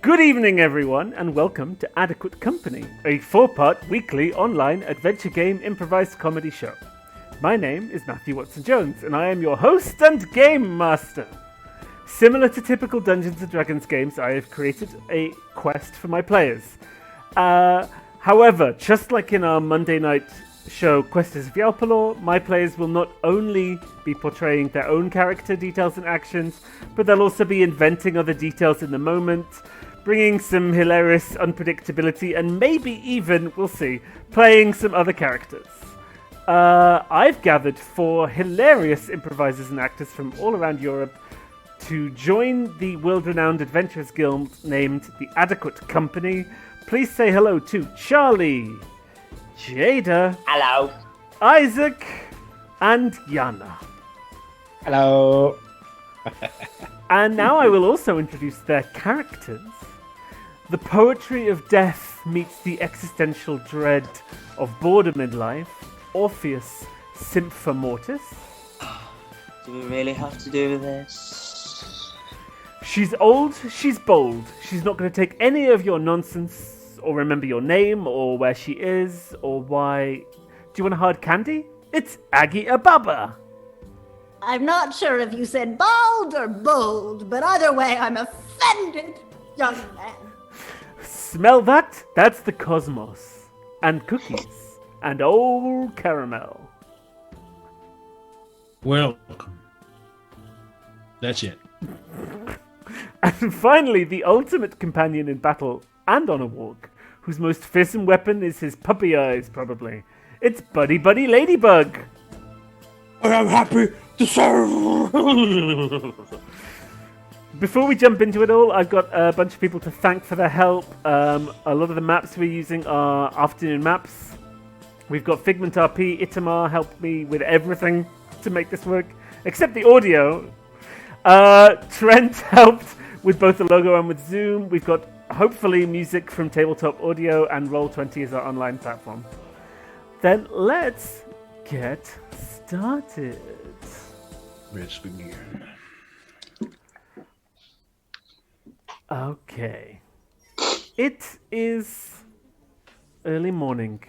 Good evening, everyone, and welcome to Adequate Company, a 4-part weekly online adventure game improvised comedy show. My name is Matthew Watson-Jones, and I am your host and game master. Similar to typical Dungeons & Dragons games, I have created a quest for my players. However, just like in our Monday night show Quests of Yalpalor, my players will not only be portraying their own character details and actions, but they'll also be inventing other details in the moment, bringing some hilarious unpredictability, and maybe even, we'll see, playing some other characters. I've gathered 4 hilarious improvisers and actors from all around Europe to join the world-renowned adventurers guild named the Adequate Company. Please say hello to Charlie, Jada, Hello. Isaac, and Yana. Hello. And now I will also introduce their characters. The poetry of death meets the existential dread of boredom in life. Orpheus Sympha Mortis. Do we really have to do this? She's old, she's bold. She's not going to take any of your nonsense or remember your name or where she is or why. Do you want a hard candy? It's Aggie Ababa. I'm not sure if you said bald or bold, but either way, I'm offended, young man. Smell that? That's the cosmos. And cookies. And old caramel. Welcome. That's it. And finally, the ultimate companion in battle and on a walk, whose most fearsome weapon is his puppy eyes, probably. It's Buddy Buddy Ladybug. I am happy to serve. Before we jump into it all, I've got a bunch of people to thank for their help. A lot of the maps we're using are afternoon maps. We've got Figment RP, Itamar helped me with everything to make this work, except the audio. Trent helped with both the logo and with Zoom. We've got, hopefully, music from Tabletop Audio, and Roll20 is our online platform. Then let's get started. Let's begin. Okay. It is early morning,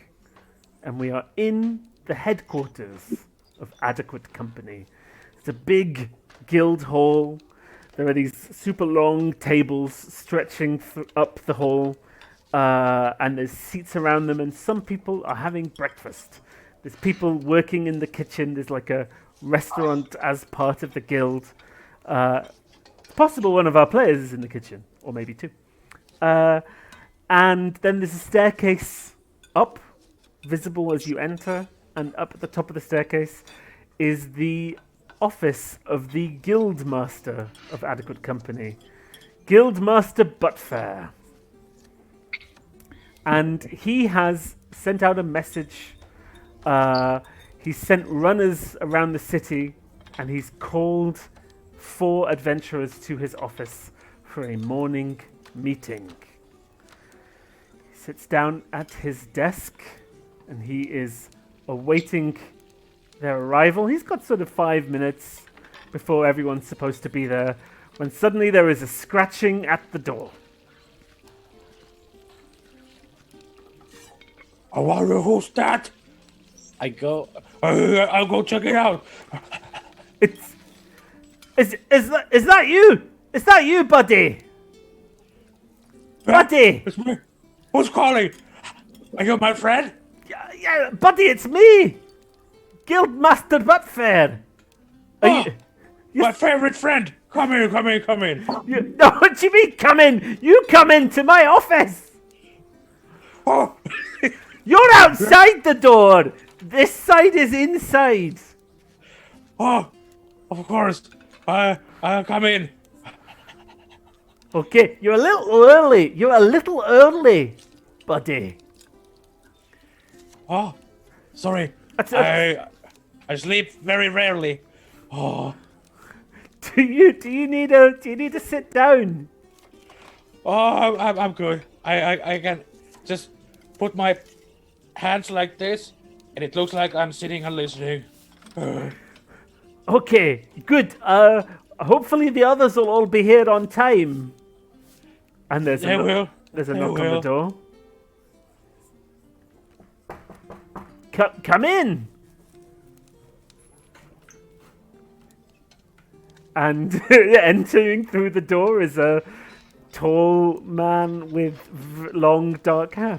and we are in the headquarters of Adequate Company. It's a big guild hall. There are these super long tables stretching up the hall, and there's seats around them, and some people are having breakfast. There's people working in the kitchen. There's like a restaurant as part of the guild. It's possible one of our players is in the kitchen, or maybe 2. And then there's a staircase up, visible as you enter, and up at the top of the staircase is the office of the Guild Master of Adequate Company, Guild Master Butfair. And he has sent out a message. He's sent runners around the city, and he's called 4 adventurers to his office for a morning meeting. He sits down at his desk, and he is awaiting their arrival. He's got sort of 5 minutes before everyone's supposed to be there, when suddenly there is a scratching at the door. I wonder who's that? I'll go check it out. Is that you? Is that you, buddy? Buddy! It's me. Who's calling? Are you my friend? Yeah, buddy, it's me! Guildmaster Butfair! My favorite friend. Come in. No, what do you mean, come in? You come into my office! Oh, You're outside the door! This side is inside! oh, of course. I'll come in. Okay, you're a little early. You're a little early, buddy. Oh, sorry. That's- I sleep very rarely. Oh, Do you need to sit down? oh, I'm good. I can just put my hands like this, and it looks like I'm sitting and listening. Okay, good. Hopefully the others will all be here on time. And there's They will. There's a They knock on the will. door. Come in! And entering through the door is a tall man with long dark hair.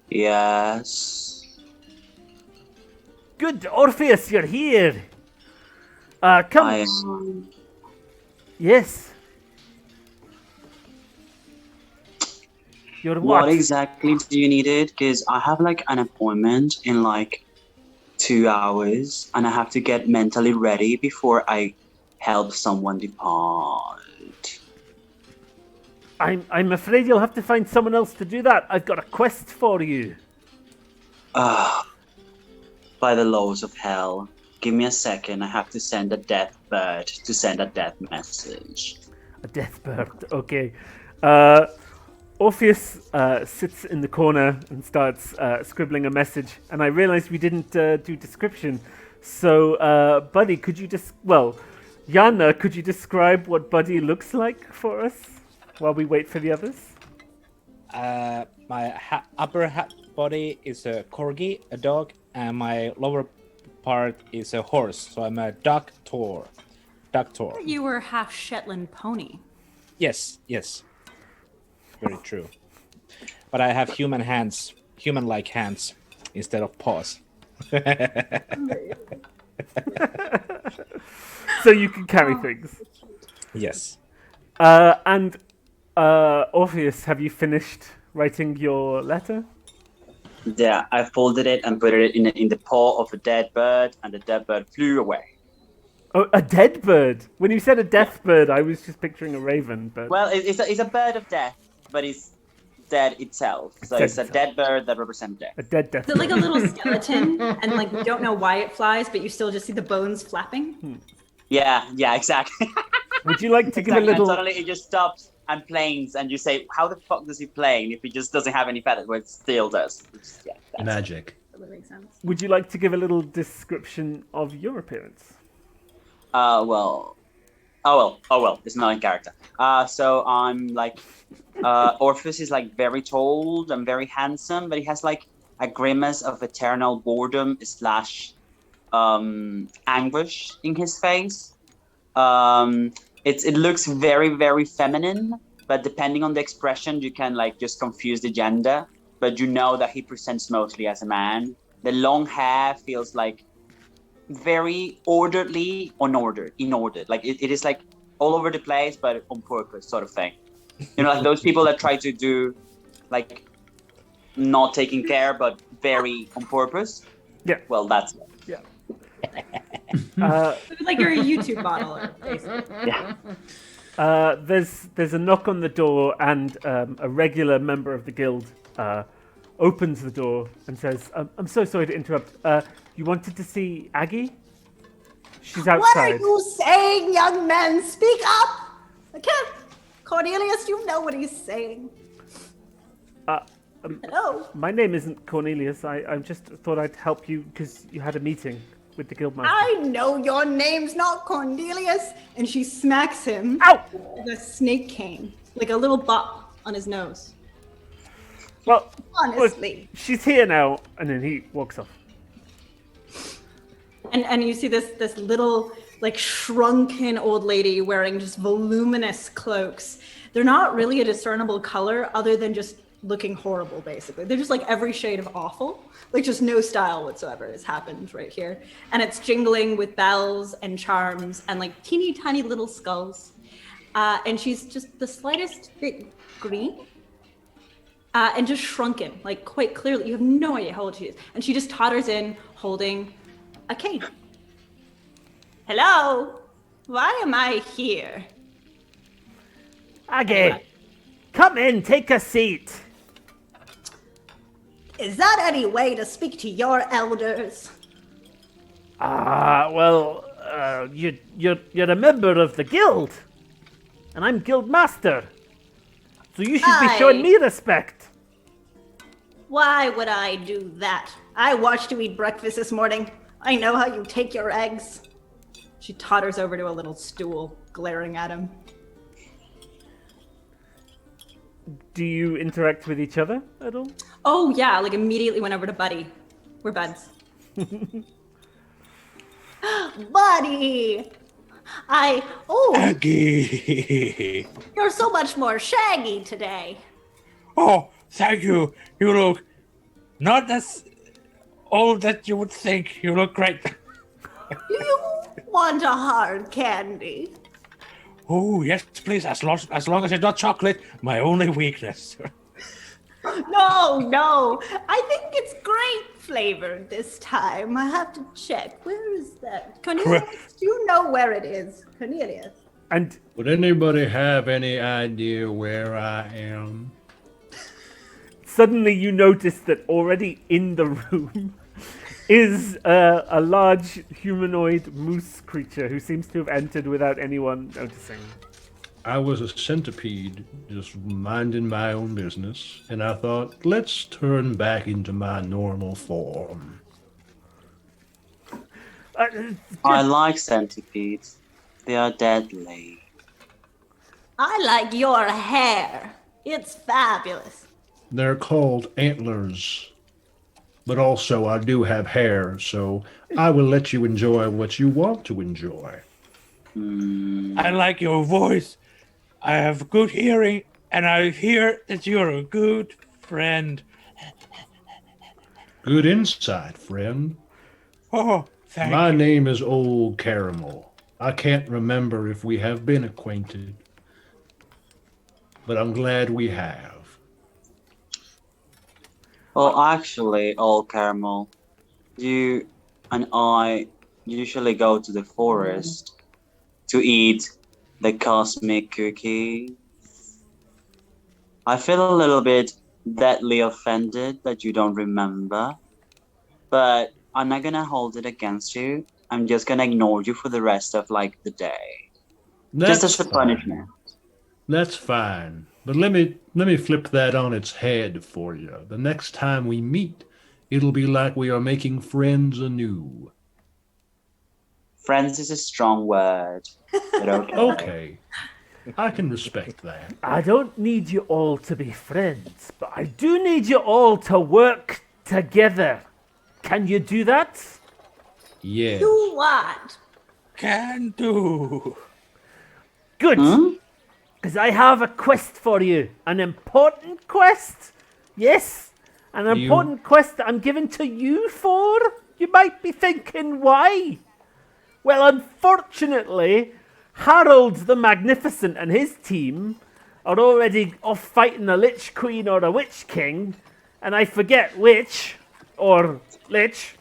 Yes. Good, Orpheus, you're here. Come. I am. Yes. You're What what? exactly do you need it? Because I have like an appointment in like 2 hours, and I have to get mentally ready before I help someone depart. I'm afraid you'll have to find someone else to do that. I've got a quest for you. By the laws of hell, give me a second. I have to send a death bird to send a death message. A death bird. Okay. Orpheus sits in the corner and starts scribbling a message. And I realized we didn't do description. So, Buddy, could you Yana, could you describe what Buddy looks like for us while we wait for the others? My upper body is a corgi, a dog, and my lower part is a horse. So I'm a doctor. You were half Shetland pony. Yes. Very true. But I have human hands, human-like hands, instead of paws. So you can carry things. Yes. And Orpheus, have you finished writing your letter? Yeah, I folded it and put it in the paw of a dead bird, and the dead bird flew away. Oh, a dead bird. When you said a death bird, I was just picturing a raven. But Well, it's a bird of death, but it's dead itself. So Dead it's a itself. dead bird that represents death. a dead death. Is it like a little skeleton, and like you don't know why it flies, but you still just see the bones flapping? Yeah, exactly. Would you like to give a Exactly. And little? suddenly it just stops and planes, and you say, "How the fuck does he plane if he just doesn't have any feathers?" Well, it still does. That's Magic. That would make sense. Would you like to give a little description of your appearance? Well, it's not in character. So I'm like, Orpheus is like very tall and very handsome, but he has like a grimace of eternal boredom slash anguish in his face. It looks very, very feminine, but depending on the expression, you can like just confuse the gender. But you know that he presents mostly as a man. The long hair feels like very orderly, in order. Like it is like all over the place, but on purpose, sort of thing. You know, like those people that try to do like not taking care, but very on purpose. Yeah. Well, that's it. Yeah. It's like you're a YouTube model, basically. Yeah. There's a knock on the door, and a regular member of the guild opens the door and says, "I'm so sorry to interrupt. You wanted to see Aggie? She's outside." What are you saying, young man? Speak up! I can't. Cornelius, you know what he's saying. Hello? My name isn't Cornelius. I just thought I'd help you because you had a meeting with the guildmaster. I know your name's not Cornelius. And she smacks him Ow! with a snake cane, like a little bop on his nose. Well, Honestly. she's here now, and then he walks off. And you see this little like shrunken old lady wearing just voluminous cloaks. They're not really a discernible color other than just looking horrible, basically. They're just like every shade of awful. Like just no style whatsoever has happened right here. And it's jingling with bells and charms and like teeny tiny little skulls. And she's just the slightest bit green. And just shrunken, like quite clearly. You have no idea how old she is. And she just totters in holding a cane. Hello? Why am I here? Aggie, come in, take a seat. Is that any way to speak to your elders? You're a member of the guild, and I'm guild master, so you should be showing me respect. Why would I do that? I watched you eat breakfast this morning. I know how you take your eggs. She totters over to a little stool, glaring at him. Do you interact with each other at all? Oh yeah, like immediately went over to Buddy. We're buds. Buddy! Aggie. You're so much more shaggy today. Oh, thank you. You look not as old that you would think. You look great. Do you want a hard candy? Oh, yes, please. As long as it's not chocolate, my only weakness. No. I think it's grape flavored this time. I have to check. Where is that? Cornelius, do you know where it is? Cornelius. And Would anybody have any idea where I am? suddenly you notice that already in the room is a large humanoid moose creature who seems to have entered without anyone noticing. I was a centipede, just minding my own business, and I thought, let's turn back into my normal form. I like centipedes. They are deadly. I like your hair. It's fabulous. They're called antlers. But also, I do have hair, so I will let you enjoy what you want to enjoy. I like your voice. I have good hearing, and I hear that you're a good friend. Good insight, friend. Oh, thank My you. name is Old Caramel. I can't remember if we have been acquainted, but I'm glad we have. Well, actually, Old Caramel, you and I usually go to the forest to eat the cosmic cookie. I feel a little bit deadly offended that you don't remember, but I'm not gonna hold it against you. I'm just gonna ignore you for the rest of like the day, just as a fine. punishment. That's fine. But let me flip that on its head for you. The next time we meet, it'll be like we are making friends anew. Friends is a strong word, but okay. Okay. I can respect that. I don't need you all to be friends, but I do need you all to work together. Can you do that? Yes. Do what? Can do. Good. Hmm? Because I have a quest for you. An important quest. Yes. An You- important quest that I'm giving to you for. You might be thinking, why? Well, unfortunately, Harold the Magnificent and his team are already off fighting a Lich Queen or a Witch King, and I forget which, or Lich.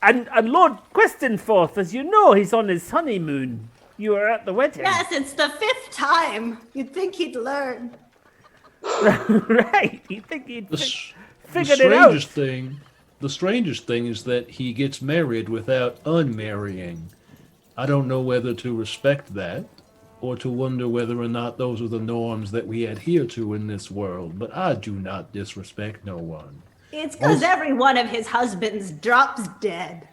And Lord Questenforth, as you know, he's on his honeymoon. You were at the wedding. Yes, it's the 5th time. You'd think he'd learn. Right, you think he'd The, s- the figured it out. strangest thing is that he gets married without unmarrying. I don't know whether to respect that or to wonder whether or not those are the norms that we adhere to in this world, but I do not disrespect no one. It's because every one of his husbands drops dead.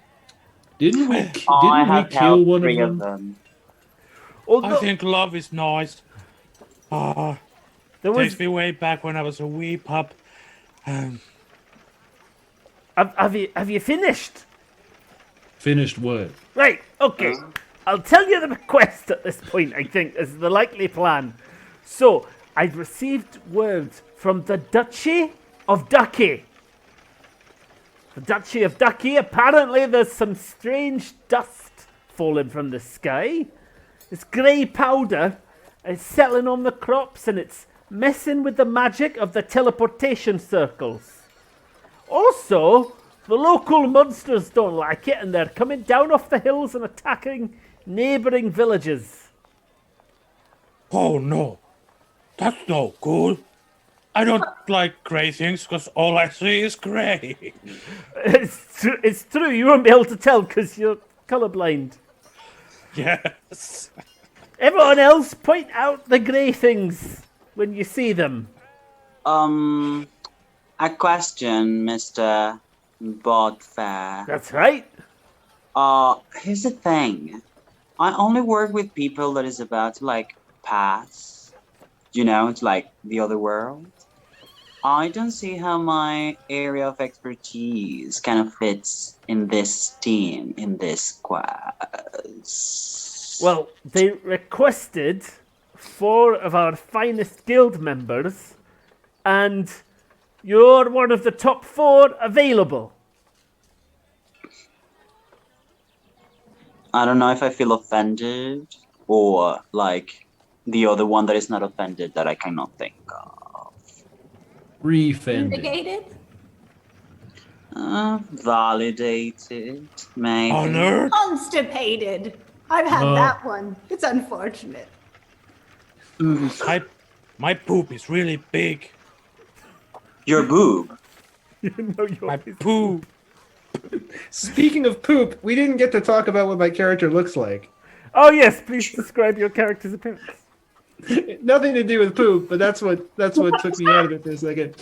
Didn't we I kill have helped one three of of them? them. I Although think love is nice. there Takes was, me way back when I was a wee pup. have you finished? Finished what? Right, okay. I'll tell you the quest at this point, I think, is the likely plan. So, I've received word from the Duchy of Ducky. The Duchy of Ducky, apparently there's some strange dust falling from the sky. This grey powder is settling on the crops and it's messing with the magic of the teleportation circles. Also, the local monsters don't like it and they're coming down off the hills and attacking neighbouring villages. Oh no, that's no good. I don't like grey things because all I see is grey. It's true, you won't be able to tell because you're colourblind. Yes. Everyone else, point out the grey things when you see them. A question, Mr. Bodfair. That's right. Here's the thing. I only work with people that is about to like pass, to like the other world. I don't see how my area of expertise kind of fits in this team, in this quest. Well, they requested 4 of our finest guild members, and you're one of the top 4 available. I don't know if I feel offended or like the other one that is not offended that I cannot think of. Refending. Indicated? Validated, maybe. Honored. Constipated. I've had Oh. that one. It's unfortunate. My poop is really big. Your boob. You know your My poop. Speaking of poop, we didn't get to talk about what my character looks like. Oh yes, please describe your character's appearance. Nothing to do with poop, but that's what took me out of it for a second.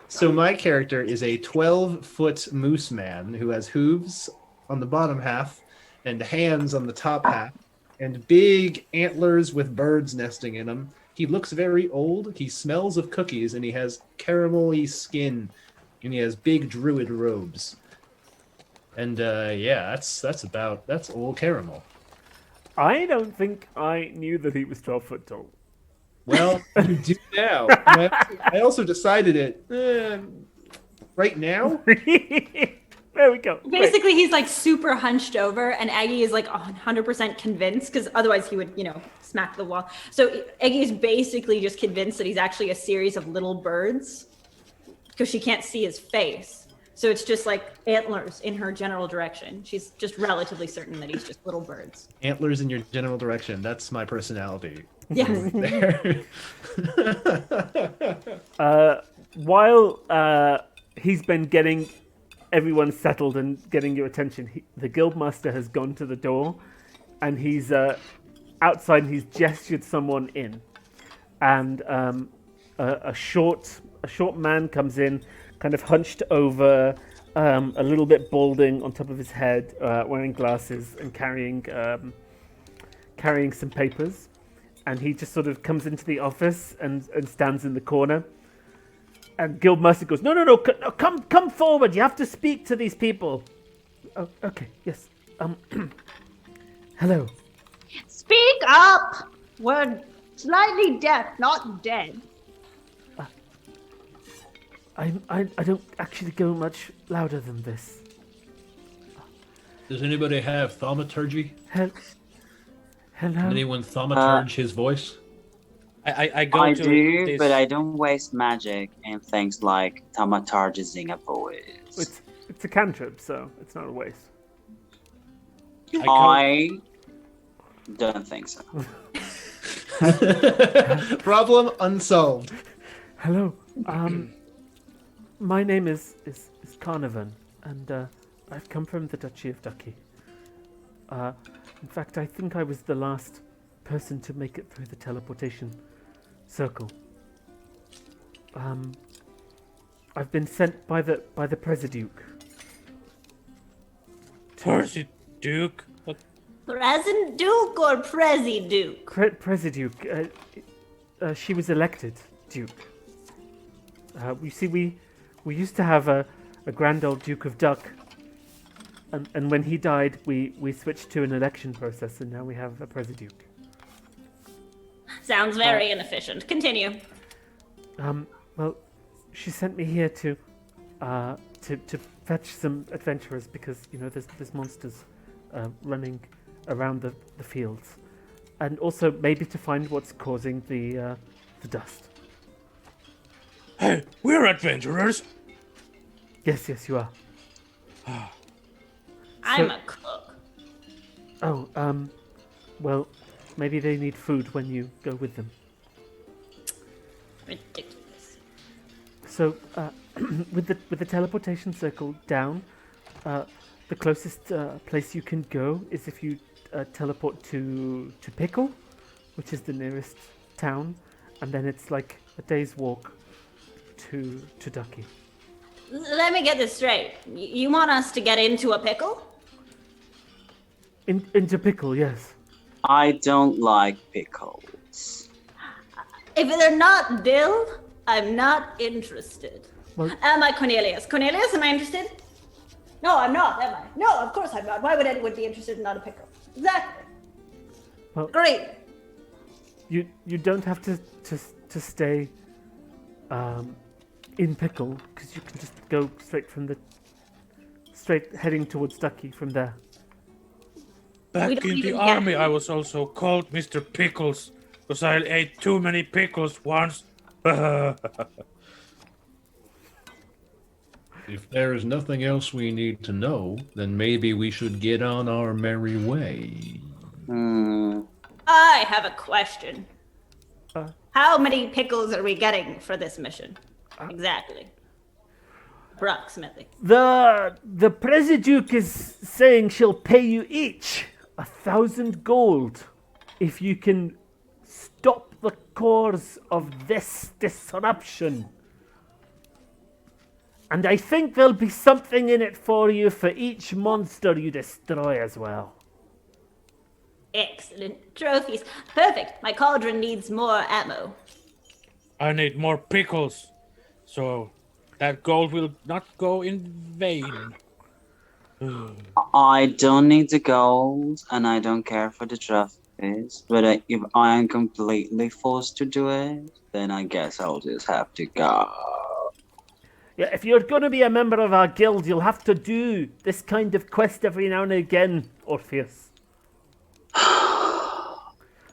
So my character is a 12-foot moose man who has hooves on the bottom half and hands on the top half and big antlers with birds nesting in them. He looks very old. He smells of cookies and he has caramelly skin and he has big druid robes. And yeah, that's old Caramel. I don't think I knew that he was 12 foot tall. Well, you do now. I also decided it right now. There we go. Great. Basically, he's like super hunched over, and Aggie is like 100% convinced, because otherwise he would, smack the wall. So Aggie is basically just convinced that he's actually a series of little birds, because she can't see his face. So it's just like antlers in her general direction. She's just relatively certain that he's just little birds. Antlers in your general direction. That's my personality. Yes. There. While he's been getting everyone settled and getting your attention, the guildmaster has gone to the door, and he's outside. And he's gestured someone in, and a short man comes in, kind of hunched over, a little bit balding on top of his head, wearing glasses and carrying some papers. And he just sort of comes into the office and stands in the corner. And Guildmaster goes, no, come forward. You have to speak to these people. Oh, okay, yes. Hello. Speak up! We're slightly deaf, not dead. I don't actually go much louder than this. Does anybody have thaumaturgy? Hello. Can anyone thaumaturge his voice? I go I to do, this. but I don't waste magic in things like thaumaturging a voice. It's a cantrip, so it's not a waste. I don't think so. Problem unsolved. Hello. My name is Carnivan, and I've come from the Duchy of Ducky. In fact, I think I was the last person to make it through the teleportation circle. I've been sent by the Presiduke. Percy Duke. What? Present Duke or Prezi Duke? Presiduke. She was elected Duke. You see, we used to have a grand old Duke of Duck, and when he died, we switched to an election process, and now we have a Presiduke. Sounds very inefficient. Continue. Well, she sent me here to fetch some adventurers because there's monsters running around the fields, and also maybe to find what's causing the dust. Hey, we're adventurers. Yes, you are. I'm a cook. Oh, well, maybe they need food when you go with them. Ridiculous. So, with the teleportation circle down, the closest place you can go is if you teleport to Pickle, which is the nearest town, and then it's like a day's walk to Ducky. Let me get this straight. You want us to get into a pickle? Into Pickle, yes. I don't like pickles. If they're not dill, I'm not interested. Well- Am I Cornelius? Cornelius, am I interested? No, I'm not, am I? No, of course I'm not. Why would anyone be interested in not a pickle? Exactly. Well- Great. You don't have to stay in Pickle, because you can just go straight heading towards Ducky from there. Back We don't in the even get army, I was also called Mr. Pickles because I ate too many pickles once. If there is nothing else we need to know, then maybe we should get on our merry way. I have a question. Uh. How many pickles are we getting for this mission? Exactly. Approximately. The Presiduke is saying she'll pay you each 1,000 gold if you can stop the cause of this disruption. And I think there'll be something in it for you for each monster you destroy as well. Excellent. Trophies. Perfect. My cauldron needs more ammo. I need more pickles, so that gold will not go in vain. I don't need the gold, and I don't care for the trophies. But if I am completely forced to do it, then I guess I'll just have to go. Yeah, if you're going to be a member of our guild, you'll have to do this kind of quest every now and again, Orpheus.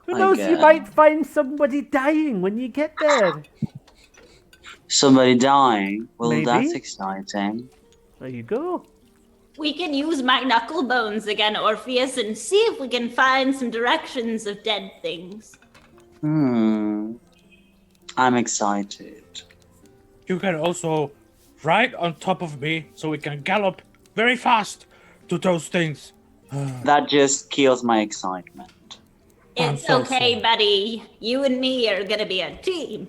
Who knows, you Again. might find somebody dying when you get there. Somebody dying? Well, Maybe. that's exciting. There you go. We can use my knuckle bones again, Orpheus, and see if we can find some directions of dead things. I'm excited. You can also ride on top of me so we can gallop very fast to those things. That just kills my excitement. I'm It's so okay, sorry. buddy. You and me are gonna be a team.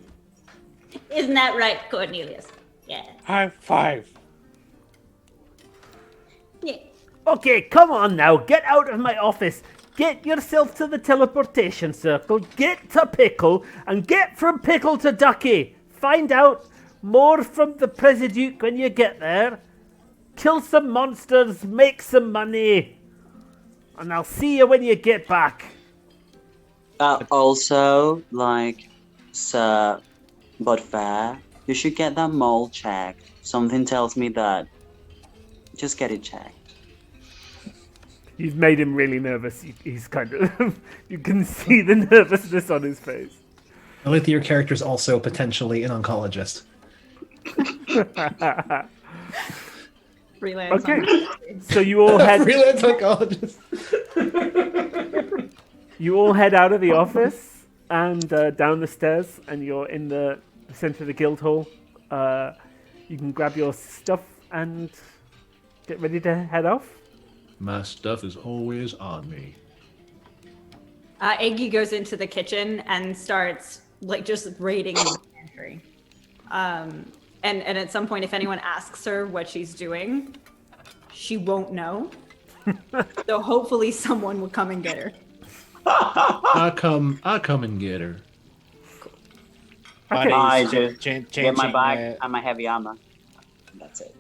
Isn't that right, Cornelius? Yeah. High five. Yeah. Okay, come on now, get out of my office. Get yourself to the teleportation circle, get to Pickle, and get from Pickle to Ducky. Find out more from the Presiduke when you get there. Kill some monsters, make some money. And I'll see you when you get back. Also, like, Sir Budfair, you should get that mole checked. Something tells me that. Just get it checked. You've made him really nervous. He's kind of... you can see the nervousness on his face. I like that your character's also potentially an oncologist. Freelance. Okay, so you all head... Freelance oncologist. You all head out of the office and down the stairs, and you're in the center of the guild hall. You can grab your stuff and get ready to head off. My stuff is always on me. Iggy goes into the kitchen and starts like just raiding the pantry. And at some point, if anyone asks her what she's doing, she won't know. So hopefully someone will come and get her. I come and get her. Okay. I just Changing get my bag and my heavy armor. That's it.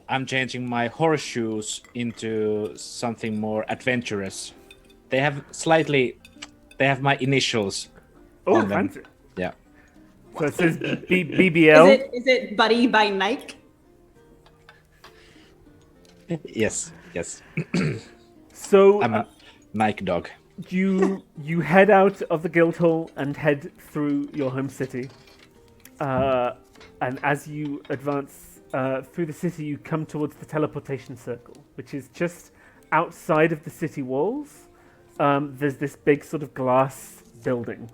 I'm changing my horseshoes into something more adventurous. They have my initials. Oh, on them. fancy. Yeah. So it says BBL. Is it Buddy by Nike? Yes. So I'm a Nike dog. you head out of the guild hall and head through your home city. And as you advance through the city, you come towards the teleportation circle, which is just outside of the city walls. There's this big sort of glass building.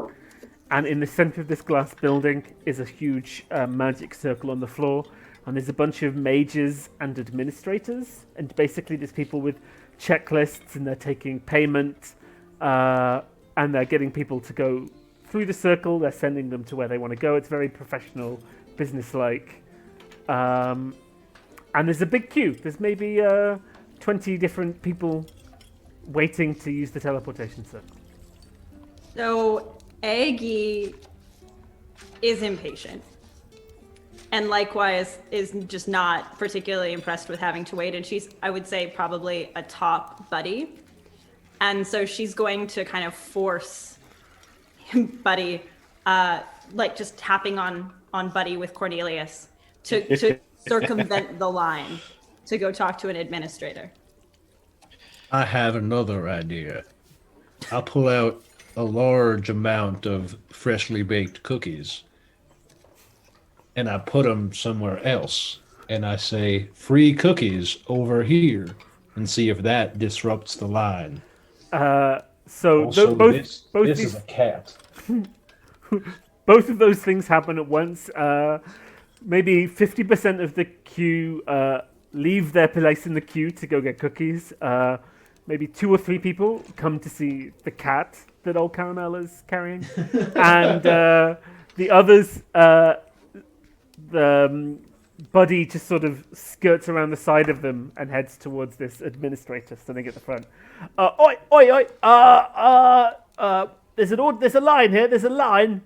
And in the center of this glass building is a huge magic circle on the floor. And there's a bunch of mages and administrators. And basically there's people with checklists, and they're taking payment. And they're getting people to go through the circle. They're sending them to where they want to go. It's very professional, business-like. And there's a big queue. There's maybe 20 different people waiting to use the teleportation circle. So Aggie is impatient. And likewise is just not particularly impressed with having to wait. And she's, I would say, probably a top buddy. And so she's going to kind of force Buddy, like just tapping on Buddy with Cornelius to circumvent the line to go talk to an administrator. I have another idea. I'll pull out a large amount of freshly baked cookies and I put them somewhere else. And I say, free cookies over here, and see if that disrupts the line. So Also, both this these is a cat. both of those things happen at once. Maybe 50% of the queue leave their place in the queue to go get cookies. Maybe 2 or 3 people come to see the cat that old Caramel is carrying, and the others, Buddy just sort of skirts around the side of them and heads towards this administrator standing at the front. Oi, oi, oi! There's a line here. There's a line.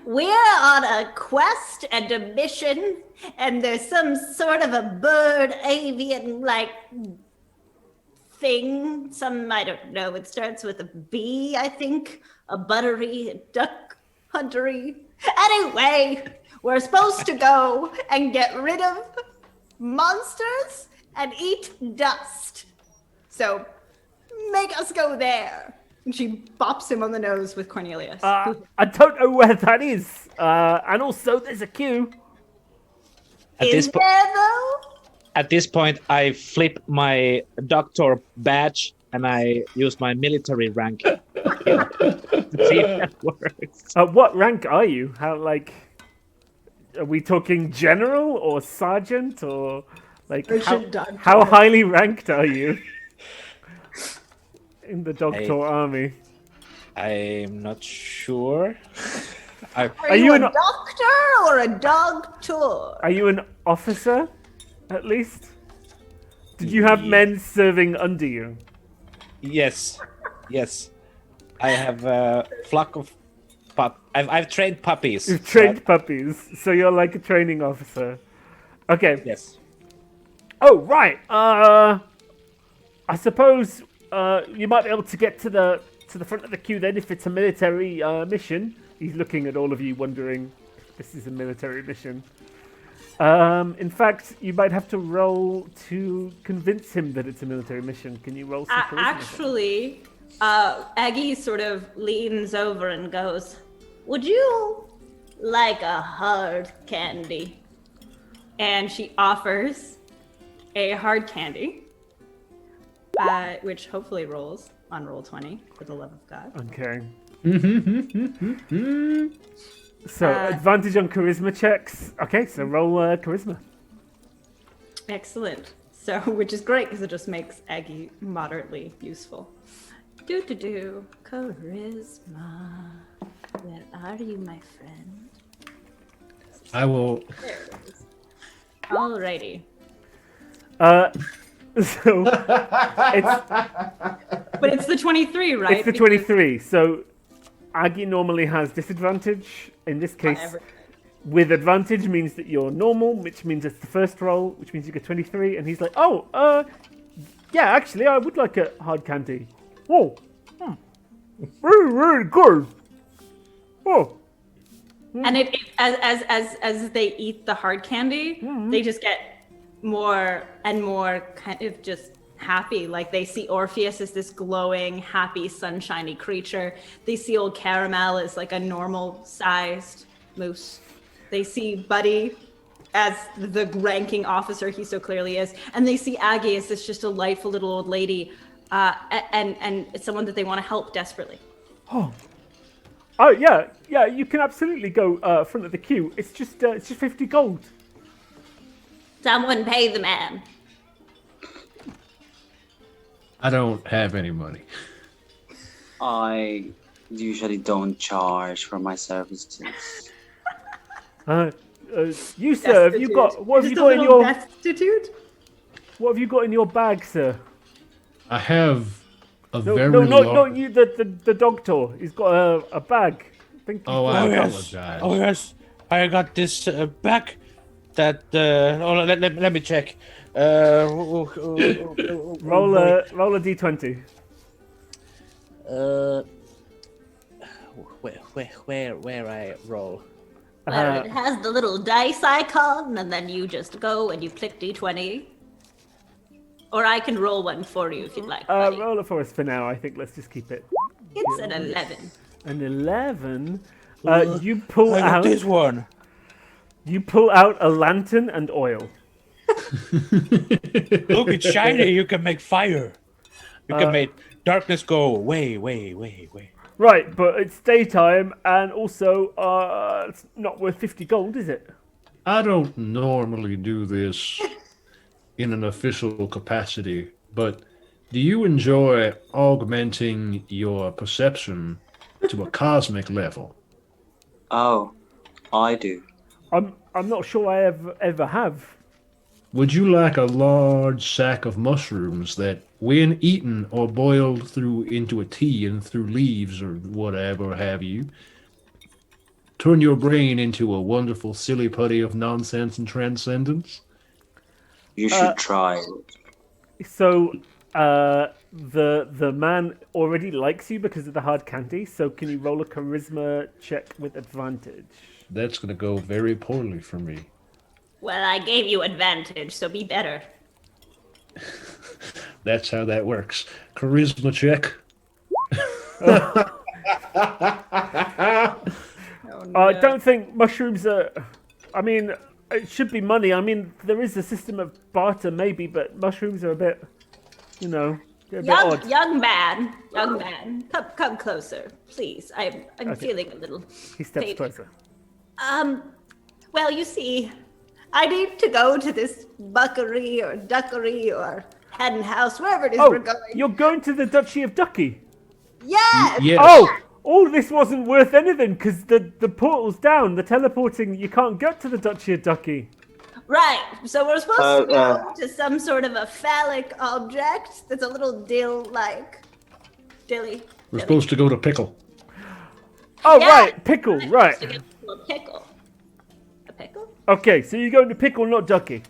We're on a quest and a mission, and there's some sort of a bird, avian, like thing. I don't know. It starts with a B, I think. A buttery, a duck huntery. Anyway, we're supposed to go and get rid of monsters and eat dust. So make us go there. And she bops him on the nose with Cornelius. I don't know where that is. And also, there's a queue. Is there though? At this point, I flip my doctor badge and I use my military rank to see if that works. What rank are you? Are we talking general or sergeant or like how highly ranked are you in the Doctor army? I'm not sure. Are you a doctor or a doctor? Are you an officer, at least? Did you have men serving under you? Yes. I have a flock of I've trained puppies. You've trained puppies, so you're like a training officer. Okay. Yes. Oh, right. I suppose you might be able to get to the front of the queue then if it's a military mission. He's looking at all of you wondering if this is a military mission. In fact, you might have to roll to convince him that it's a military mission. Can you roll some charisma? Actually, Aggie sort of leans over and goes, Would you like a hard candy? and she offers a hard candy, which hopefully rolls on roll 20 for the love of God. Okay. So, advantage on charisma checks. Okay, so roll charisma. Excellent. So, which is great because it just makes Aggie moderately useful. Charisma. Where are you, my friend? I will. Alrighty. So But it's the 23, right? it's the 23. So Aggie normally has disadvantage. In this case, with advantage means that you're normal, which means it's the first roll, which means you get 23. And he's like, yeah, actually, I would like a hard candy. Oh, very, very good. Oh. And it as they eat the hard candy, they just get more and more kind of just happy. Like they see Orpheus as this glowing, happy, sunshiny creature. They see old Caramel as like a normal sized moose. They see Buddy as the ranking officer he so clearly is. And they see Aggie as this just delightful little old lady, and someone that they want to help desperately. Oh yeah, you can absolutely go front of the queue. It's just 50 gold. Someone pay the man. I don't have any money. I usually don't charge for my services. You sir, have you got what have you got in little your destitute? what have you got in your bag, sir? I have A No, very no, large... not you. The doctor. He's got a bag. I think. Oh, I apologize. Oh yes, I got this back. That let me check. Roll a d20. Where I roll? Well, it has the little dice icon, and then you just go and you click D20. Or I can roll one for you if you'd like. buddy. Roll it for us for now. I think let's just keep it. It's an 11. An 11. You pull I got out. this one. You pull out a lantern and oil. Look, it's shiny. You can make fire. You can make darkness go away. Right, but it's daytime, and also it's not worth 50 gold, is it? I don't normally do this in an official capacity, but do you enjoy augmenting your perception to a cosmic level? Oh, I do. I'm not sure I ever have. Would you like a large sack of mushrooms that, when eaten or boiled through into a tea and through leaves or whatever have you, turn your brain into a wonderful silly putty of nonsense and transcendence? You should try. So the man already likes you because of the hard candy. So can you roll a charisma check with advantage? That's going to go very poorly for me. Well, I gave you advantage, so be better. That's how that works. Charisma check. I don't think mushrooms are. I mean, it should be money. I mean, there is a system of barter, maybe, but mushrooms are a bit, they're a bit odd. Young man, come closer, please. I'm feeling a little. He steps faded. closer. Well, you see, I need to go to this buckery or duckery or hen house, wherever it is we're going. You're going to the Duchy of Ducky. Yes! Yes. Oh, all this wasn't worth anything because the portal's down. The teleporting, you can't get to the Duchy of Ducky. Right, so we're supposed to go to some sort of a phallic object that's a little dill-like. Dilly. We're supposed to go to Pickle. Oh, Yeah. right, Pickle, right. To get a pickle. A pickle? Okay, so you're going to Pickle, not Ducky.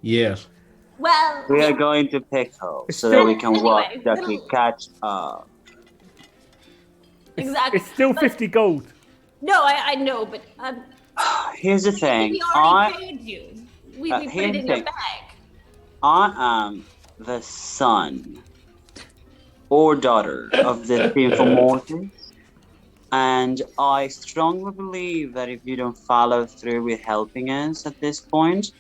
Yes. Well, We are going to Pickle so still- that we can walk Anyway, Ducky little- catch up. exactly. It's still But- 50 gold. No, I know, but Here's the thing. we already paid you. We put here's it in the your thing. bag. I am the son or daughter of the Sinful Mortals, and I strongly believe that if you don't follow through with helping us at this point,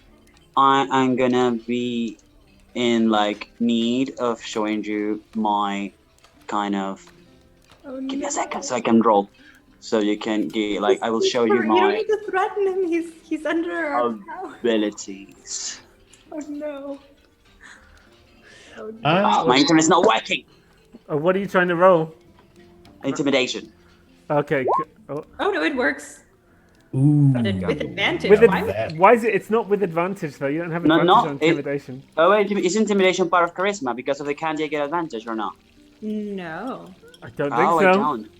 I am gonna be in need of showing you my kind of. Give me a second so I can roll. So you can get I will show you You don't my need to threaten him. He's under our power. abilities. Oh no. Oh, no. Oh, my internet's not working. What are you trying to roll? Intimidation. Okay. Oh, Oh no, it works. Ooh. With advantage. with Why? that. why is it? It's not with advantage though. You don't have No, advantage no, on it- intimidation. Oh wait, is intimidation part of charisma because of the candy I get advantage or not? No. I don't think Oh, so. I don't.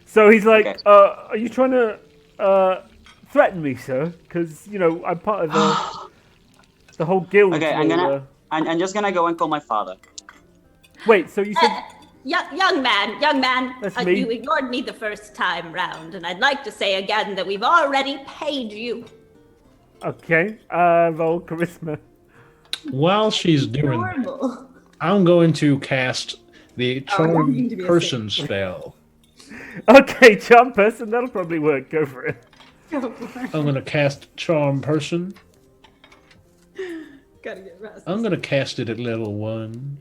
So he's like, Okay. are you trying to threaten me, sir? Because I'm part of the whole guild. Okay, I'm just gonna go and call my father. Wait, so you said Young man, That's me. you ignored me the first time round, and I'd like to say again that we've already paid you. okay? Roll charisma. While she's doing that, Normal. I'm going to cast the you Charm need to be a Person spell. Okay, charm person. That'll probably work. Go for it. I'm going to cast Charm Person. Gotta get rest. I'm going to cast it at level 1.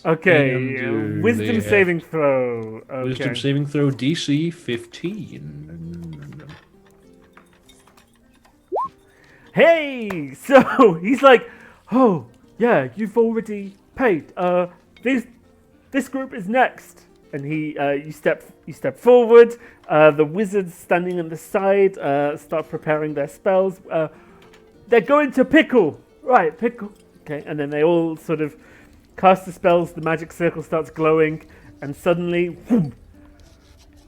Okay, And wisdom they saving throw. Okay. Wisdom saving throw DC 15. Hey, so he's like, oh yeah, you've already paid. This group is next, and you step forward. The wizards standing on the side start preparing their spells. They're going to Pickle, right? Pickle. Okay, and then they all sort of cast the spells, the magic circle starts glowing, and suddenly, whoom,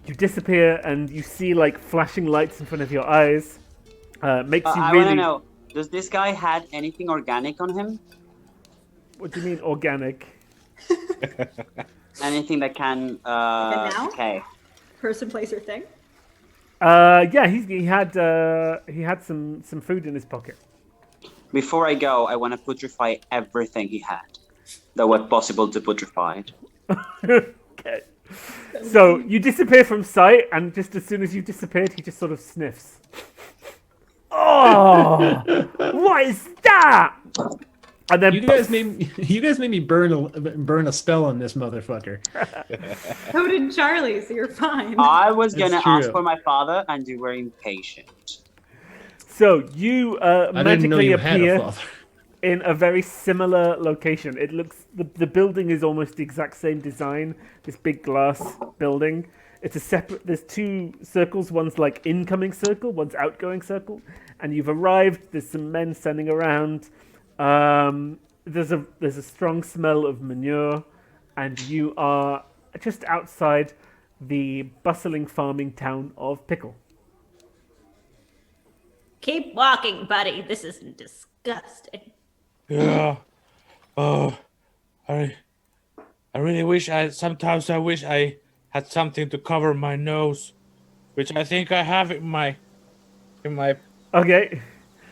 you disappear, and you see like flashing lights in front of your eyes. Makes you I really. want to know, does this guy had anything organic on him? What do you mean organic? Anything that can now? decay? Person, place, or thing. Yeah, he had some food in his pocket. Before I go, I want to putrefy everything he had that was possible to putrefy. Okay. So you disappear from sight, and just as soon as you disappeared, he just sort of sniffs. Oh, what is that? And then You guys made me burn a spell on this motherfucker. So did Charlie, so you're fine. I was going to That's true. ask for my father, and you were impatient. So you I didn't know magically you had a appear father. in a very similar location. It looks the building is almost the exact same design. This big glass building. It's a separate. There's two circles. One's like incoming circle. One's outgoing circle. And you've arrived. There's some men standing around. There's a strong smell of manure, and you are just outside the bustling farming town of Pickle. Keep walking, buddy. This isn't disgusting. Yeah. Oh, I really wish sometimes I wish I had something to cover my nose, which I think I have in my Okay,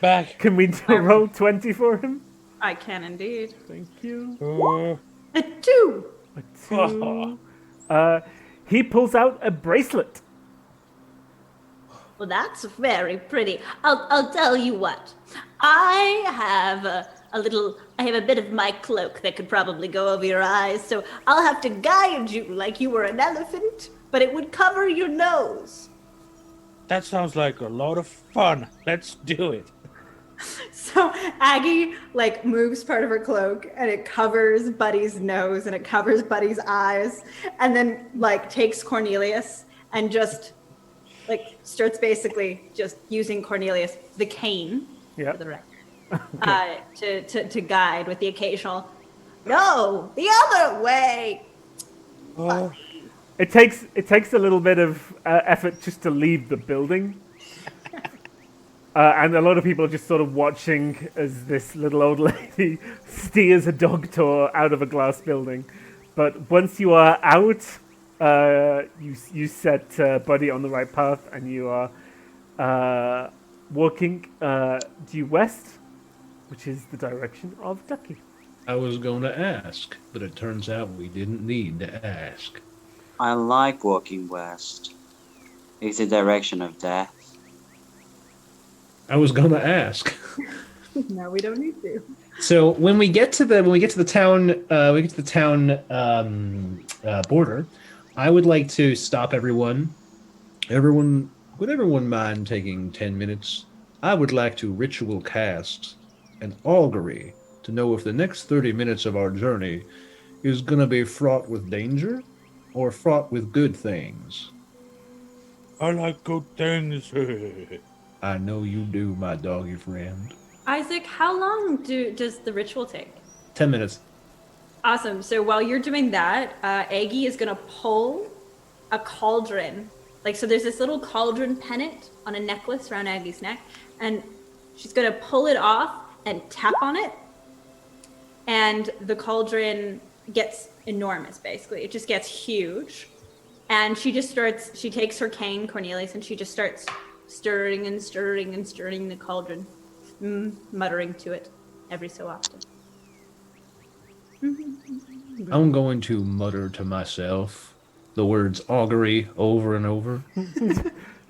bag. can we do a roll 20 for him? I can indeed. Thank you. A 2. A 2. He pulls out a bracelet. Well, that's very pretty. I'll tell you what. I have I have a bit of my cloak that could probably go over your eyes, so I'll have to guide you like you were an elephant, but it would cover your nose. That sounds like a lot of fun. Let's do it. So Aggie like moves part of her cloak and it covers Buddy's nose and it covers Buddy's eyes, and then like takes Cornelius and just like starts basically just using Cornelius the cane Yeah. for the record to guide with the occasional no the other way. It takes a little bit of effort just to leave the building. And a lot of people are just sort of watching as this little old lady steers a dog tour out of a glass building. But once you are out, you set Buddy on the right path, and you are walking due west, which is the direction of Ducky. I was going to ask, but it turns out we didn't need to ask. I like walking west. It's the direction of death. I was going to ask. No, we don't need to. So when we get to the town border, I would like to stop everyone. Would everyone mind taking 10 minutes? I would like to ritual cast an augury to know if the next 30 minutes of our journey is going to be fraught with danger or fraught with good things. I like good things. I know you do, my doggy friend. Isaac, how long does the ritual take? 10 minutes. Awesome. So while you're doing that, Aggie is gonna pull a cauldron. Like, so there's this little cauldron pennant on a necklace around Aggie's neck, and she's gonna pull it off and tap on it, and the cauldron gets enormous. Basically, it just gets huge, and she takes her cane, Cornelius, and she just starts stirring and stirring and stirring the cauldron, muttering to it every so often. I'm going to mutter to myself the words augury over and over.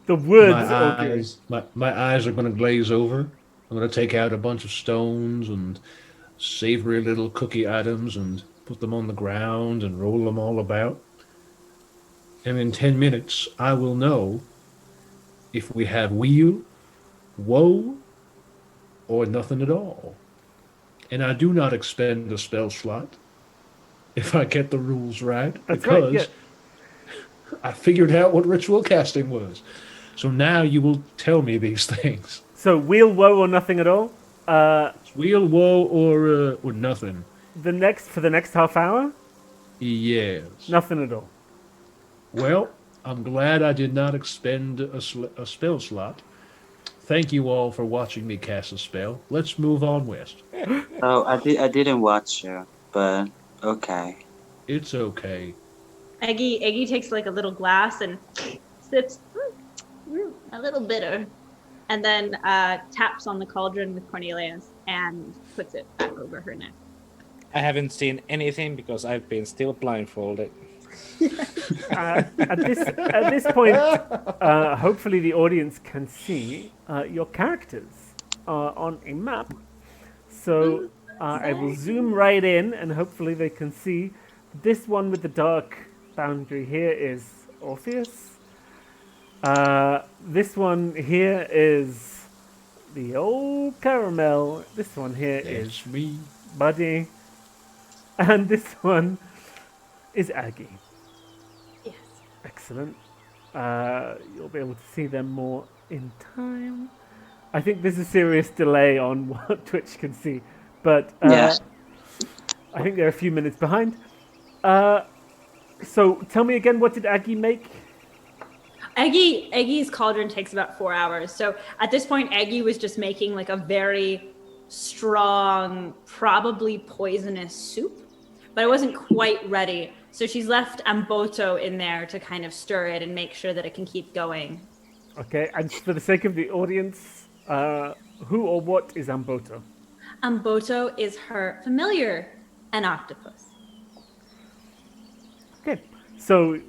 The words augury. My eyes are going to glaze over. I'm going to take out a bunch of stones and savory little cookie items and put them on the ground and roll them all about. And in 10 minutes, I will know if we have weal, woe, or nothing at all. And I do not expend a spell slot if I get the rules right, That's because right, yeah. I figured out what ritual casting was. So now you will tell me these things. So wheel, woe, or nothing at all? Weal, woe, or nothing. for the next half hour? Yes. Nothing at all. Well, I'm glad I did not expend a spell slot. Thank you all for watching me cast a spell. Let's move on west. Oh, I didn't watch you, but okay. It's okay. Eggy takes like a little glass and sips a little bitter, and then taps on the cauldron with Cornelius and puts it back over her neck. I haven't seen anything because I've been still blindfolded. At this point, hopefully the audience can see your characters on a map. So I will zoom right in, and hopefully they can see. This one with the dark boundary here is Orpheus. This one here is the old Caramel. This one here is It's me. Buddy. And this one is Aggie. Yes. Excellent. You'll be able to see them more in time. I think there's a serious delay on what Twitch can see, but Yeah. I think they're a few minutes behind. So tell me again, what did Aggie make? Eggy's cauldron takes about 4 hours. So at this point, Eggy was just making like a very strong, probably poisonous soup, but it wasn't quite ready. So she's left Amboto in there to kind of stir it and make sure that it can keep going. Okay, and for the sake of the audience, who or what is Amboto? Amboto is her familiar, an octopus. Okay, so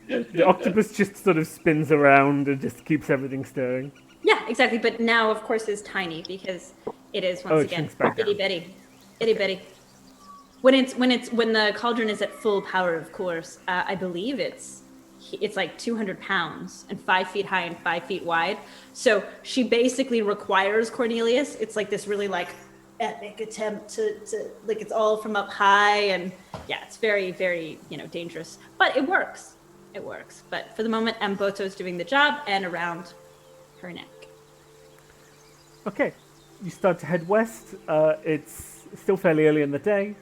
the octopus just sort of spins around and just keeps everything stirring. Yeah, exactly. But now, of course, is tiny because it is once Oh, it again shrinks back itty down. bitty. When the cauldron is at full power, of course, I believe it's like 200 pounds and 5 feet high and 5 feet wide. So she basically requires Cornelius. It's like this really like epic attempt to like it's all from up high, and yeah, it's very, very, dangerous. But it works. It works. But for the moment, Amboto's doing the job and around her neck. Okay, you start to head west. It's still fairly early in the day.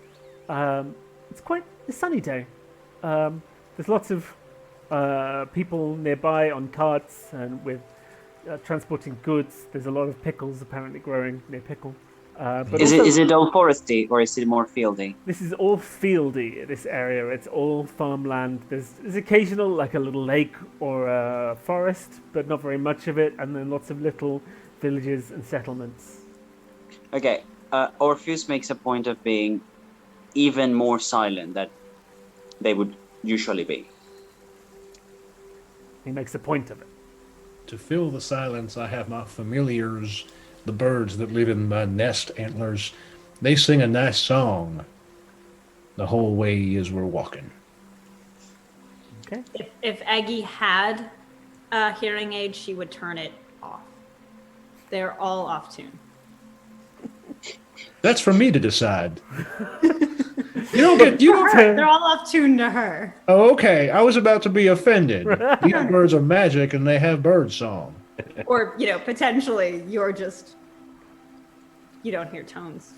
It's quite a sunny day. There's lots of people nearby on carts and with transporting goods. There's a lot of pickles apparently growing near Pickle. But Is also, it all foresty or is it more fieldy? this is all fieldy, this area. It's all farmland. There's occasional, like a little lake or a forest, but not very much of it. And then lots of little villages and settlements. Okay, Orpheus makes a point of being even more silent than they would usually be. He makes a point of it. To fill the silence, I have my familiars, the birds that live in my nest antlers. They sing a nice song the whole way as we're walking. Okay. If Aggie had a hearing aid, she would turn it off. They're all off tune. That's for me to decide. You don't get. You don't. They're all off tune to her. Oh, okay. I was about to be offended. These birds are magic and they have bird song. Or, potentially you don't hear tones.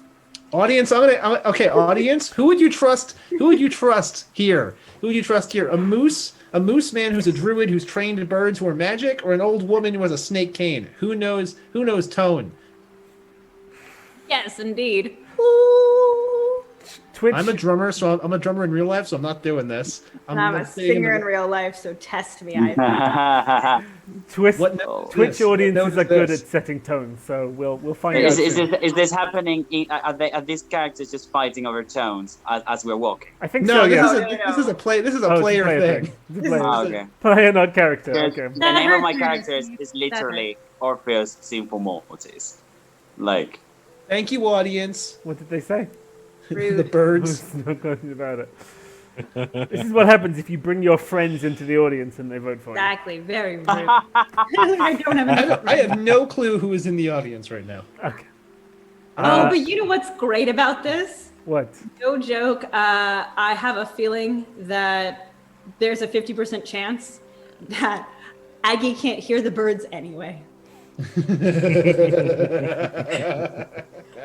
Audience, okay, audience, who would you trust? Who would you trust here? Who would you trust here? A moose man who's a druid who's trained birds who are magic, or an old woman who has a snake cane? Who knows tone? Yes, indeed. Twitch. I'm a drummer, so I'm a drummer in real life, so I'm not doing this. And I'm a sitting singer in the- real life, so test me. I Twitch What Twitch this? What audiences note are is good this? at setting tones, so we'll find out. Is soon. this happening? Are these characters just fighting over tones as we're walking? I think No, so. Yeah. this is a play. This is a Oh, it's player thing. It's a player Oh, thing. okay. Player, not character. Because Okay. the name of my That character hurts. is literally Orpheus Symphomotis. Like, Thank you, audience. What did they say? The birds. There's no question about it. This is what happens if you bring your friends into the audience and they vote for you. Exactly. Very rude. I don't have any. I have no clue who is in the audience right now. Okay. Oh, but you know what's great about this? What? No joke. I have a feeling that there's a 50% chance that Aggie can't hear the birds anyway.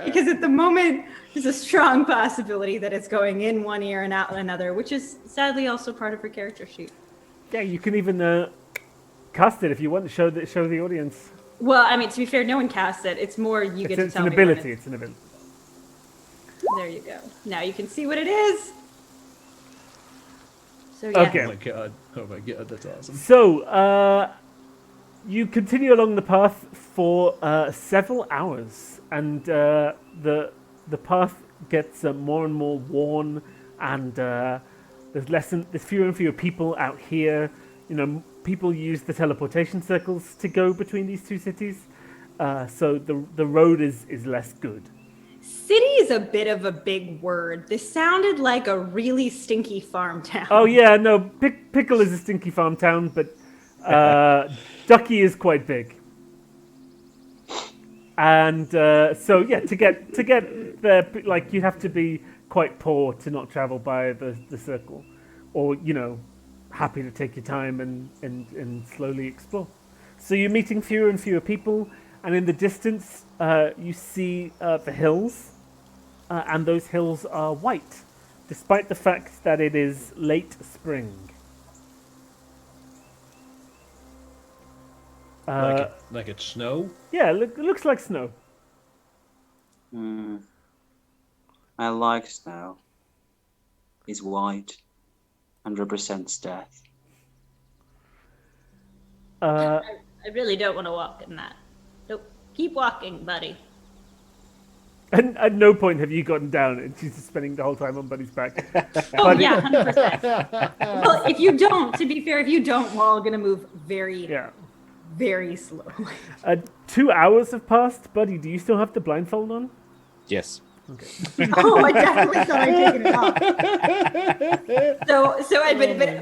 Because at the moment, there's a strong possibility that it's going in one ear and out another, which is sadly also part of her character sheet. Yeah, you can even cast it if you want to show the audience. Well, I mean, to be fair, no one casts it. It's more you get to It's tell an me when ability. It's an ability. There you go. Now you can see what it is. So yeah. Okay. Oh my god, that's awesome. So, you continue along the path for several hours, and the path gets more and more worn, and there's fewer and fewer people out here. You know, people use the teleportation circles to go between these two cities, so the road is less good. City is a bit of a big word. This sounded like a really stinky farm town. Oh yeah, no, Pickle is a stinky farm town, but Ducky is quite big. And so yeah, to get there, like you have to be quite poor to not travel by the circle, or you know, happy to take your time and slowly explore. So you're meeting fewer and fewer people, and in the distance you see the hills, and those hills are white, despite the fact that it is late spring. Like it's snow? Yeah, it looks like snow. I like snow. It's white and represents death. I really don't want to walk in that. Nope. Keep walking, buddy. And at no point have you gotten down, and she's just spending the whole time on Buddy's back. Oh Buddy- yeah, 100%. Well, if you don't, to be fair, if you don't, we're all gonna move very, Yeah. very slowly. 2 hours have passed. Buddy, do you still have the blindfold on? Yes. Oh, I definitely thought I'd taken it off.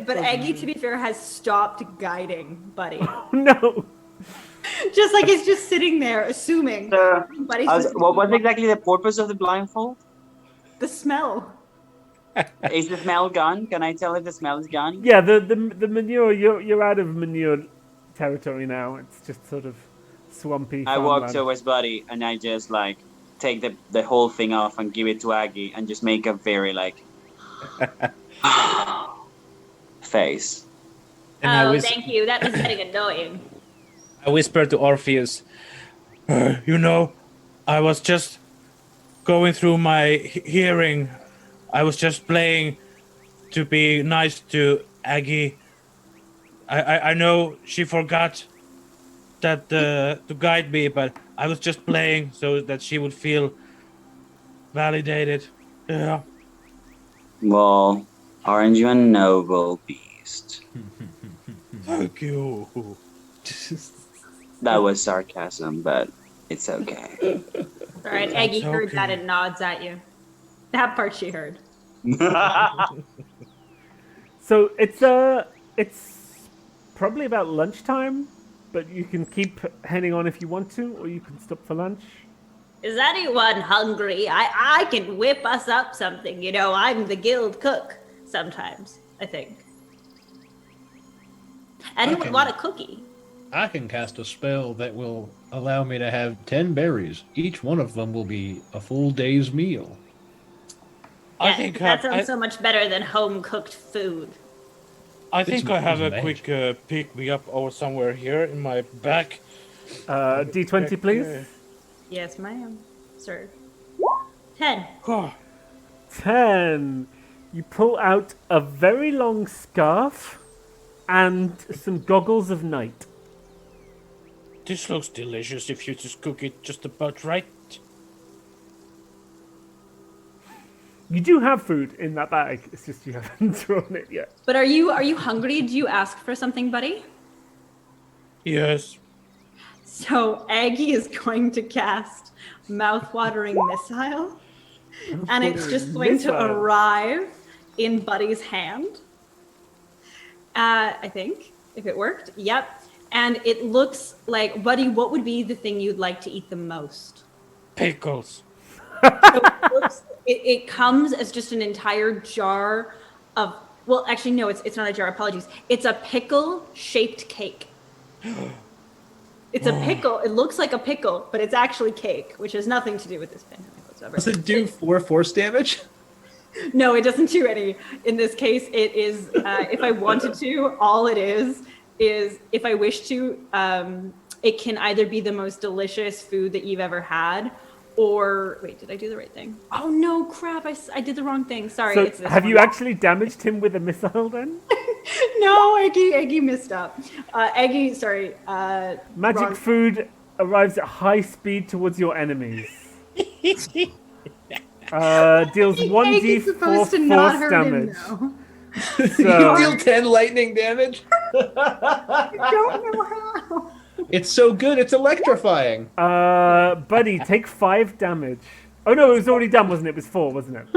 But Aggie, to be fair, has stopped guiding Buddy. Oh, no. Just like he's just sitting there, assuming Buddy's just What was exactly the purpose of the blindfold? the smell. Is the smell gone? Can I tell if the smell is gone? Yeah, the manure, you're out of manure territory now. It's just sort of swampy. I walk farmland. towards Buddy and I just like take the whole thing off and give it to Aggie and just make a very like face. And I Oh, whis- thank you. That was getting annoying. I whispered to Orpheus, you know, I was just going through my hearing. I was just playing to be nice to Aggie. I know she forgot that to guide me, but I was just playing so that she would feel validated. Yeah. Well, aren't you a noble beast? Thank you. That was sarcasm, but it's okay. All right, Aggie That's heard okay. that and nods at you. That part she heard. So it's probably about lunchtime, but you can keep heading on if you want to, or you can stop for lunch. Is anyone hungry? I can whip us up something. You know, I'm the guild cook sometimes, I think. Anyone Okay. want a cookie? I can cast a spell that will allow me to have 10 berries. Each one of them will be a full day's meal. I think that sounds so much better than home cooked food. I think I have a It's quick pick me up or somewhere here in my back. D20, please. Yes, ma'am. Sir. 10. 10. You pull out a very long scarf and some goggles of night. This looks delicious if you just cook it just about right. You do have food in that bag. It's just you haven't thrown it yet. But are you hungry? Did you ask for something, Buddy? Yes. So Aggie is going to cast mouth-watering missile, and it's just going to Missile. arrive in Buddy's hand. I think, if it worked. Yep. And it looks like, Buddy, what would be the thing you'd like to eat the most? Pickles. It comes as just an entire jar of, well, actually, no, it's not a jar, apologies. It's a pickle-shaped cake. It's a pickle. It looks like a pickle, but it's actually cake, which has nothing to do with this pandemic whatsoever. Does it do 4 force damage? No, it doesn't do any. In this case, it is, if I wanted to, all it is if I wish to, it can either be the most delicious food that you've ever had, or, wait, did I do the right thing? Oh no, crap, I did the wrong thing. Sorry. So It's this have one. you actually damaged him with a missile then? No, Eggy messed up. Eggy, sorry. Magic wrong. food arrives at high speed towards your enemies. Deals Eggy's 1d4 supposed to not force hurt damage. him, You So, deal 10 lightning damage? I don't know how. It's so good, it's electrifying. buddy, take 5 damage. Oh no, it was already done, wasn't it? It was 4, wasn't it?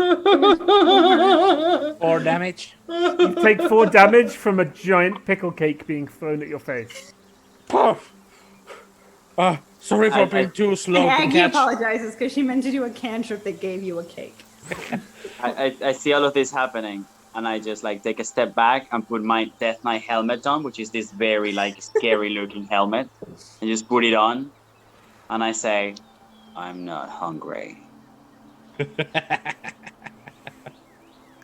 4 damage. You take 4 damage from a giant pickle cake being thrown at your face. Sorry for being too slow to Aggie catch. apologizes because she meant to do a cantrip that gave you a cake. I see all of this happening, and I just like take a step back and put my Death Knight helmet on, which is this very like scary looking helmet, and just put it on, and I say, "I'm not hungry."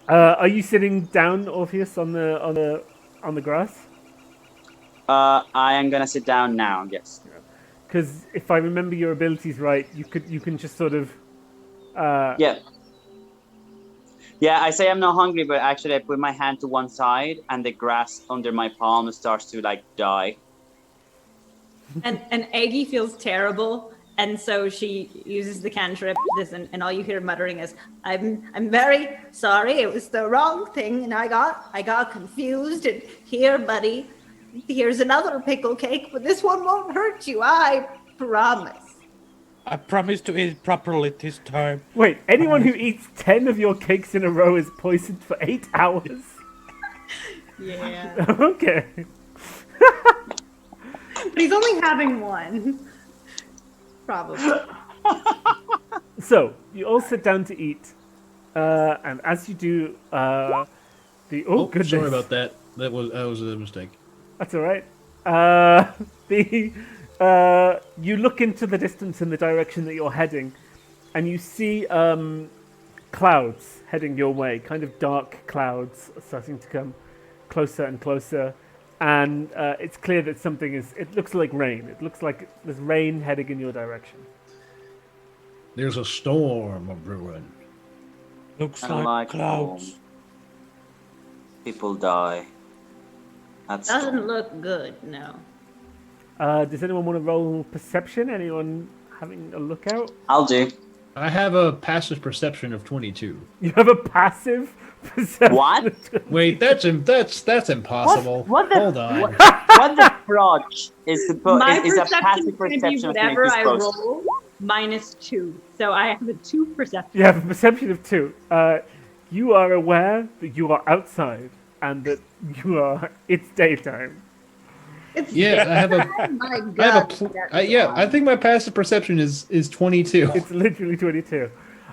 Are you sitting down, Orpheus, on the grass? I am gonna sit down now. Yes. Because if I remember your abilities right, you can just sort of. Yeah. Yeah, I say I'm not hungry, but actually I put my hand to one side, and the grass under my palm starts to like die. And Aggie feels terrible, and so she uses the cantrip. And all you hear muttering is, "I'm very sorry. It was the wrong thing, and I got confused. And here, buddy, here's another pickle cake, but this one won't hurt you. I promise." I promise to eat properly this time. Wait, anyone who eats 10 of your cakes in a row is poisoned for 8 hours? Yeah. Okay. But he's only having one. Probably. So, you all sit down to eat. And as you do, oh goodness. Sorry about that. That was a mistake. That's all right. You look into the distance in the direction that you're heading, and you see clouds heading your way, kind of dark clouds starting to come closer and closer. And it's clear that something is. It looks like rain. It looks like there's rain heading in your direction. There's a storm a brewing. Looks I don't like like clouds. storm. People die. That's Doesn't look good, no. Does anyone want to roll perception? Anyone having a look out? I'll do. I have a passive perception of 22. You have a passive perception. What? Wait, that's impossible. What the- Hold on. What the frotch is My is a perception passive is going to be perception of whatever I supposed. roll -2. So I have a 2 perception. You have a perception of 2. You are aware that you are outside and that it's daytime. Yeah, I have a. My I have a. God. Yeah, I think my passive perception is 22. It's literally 22.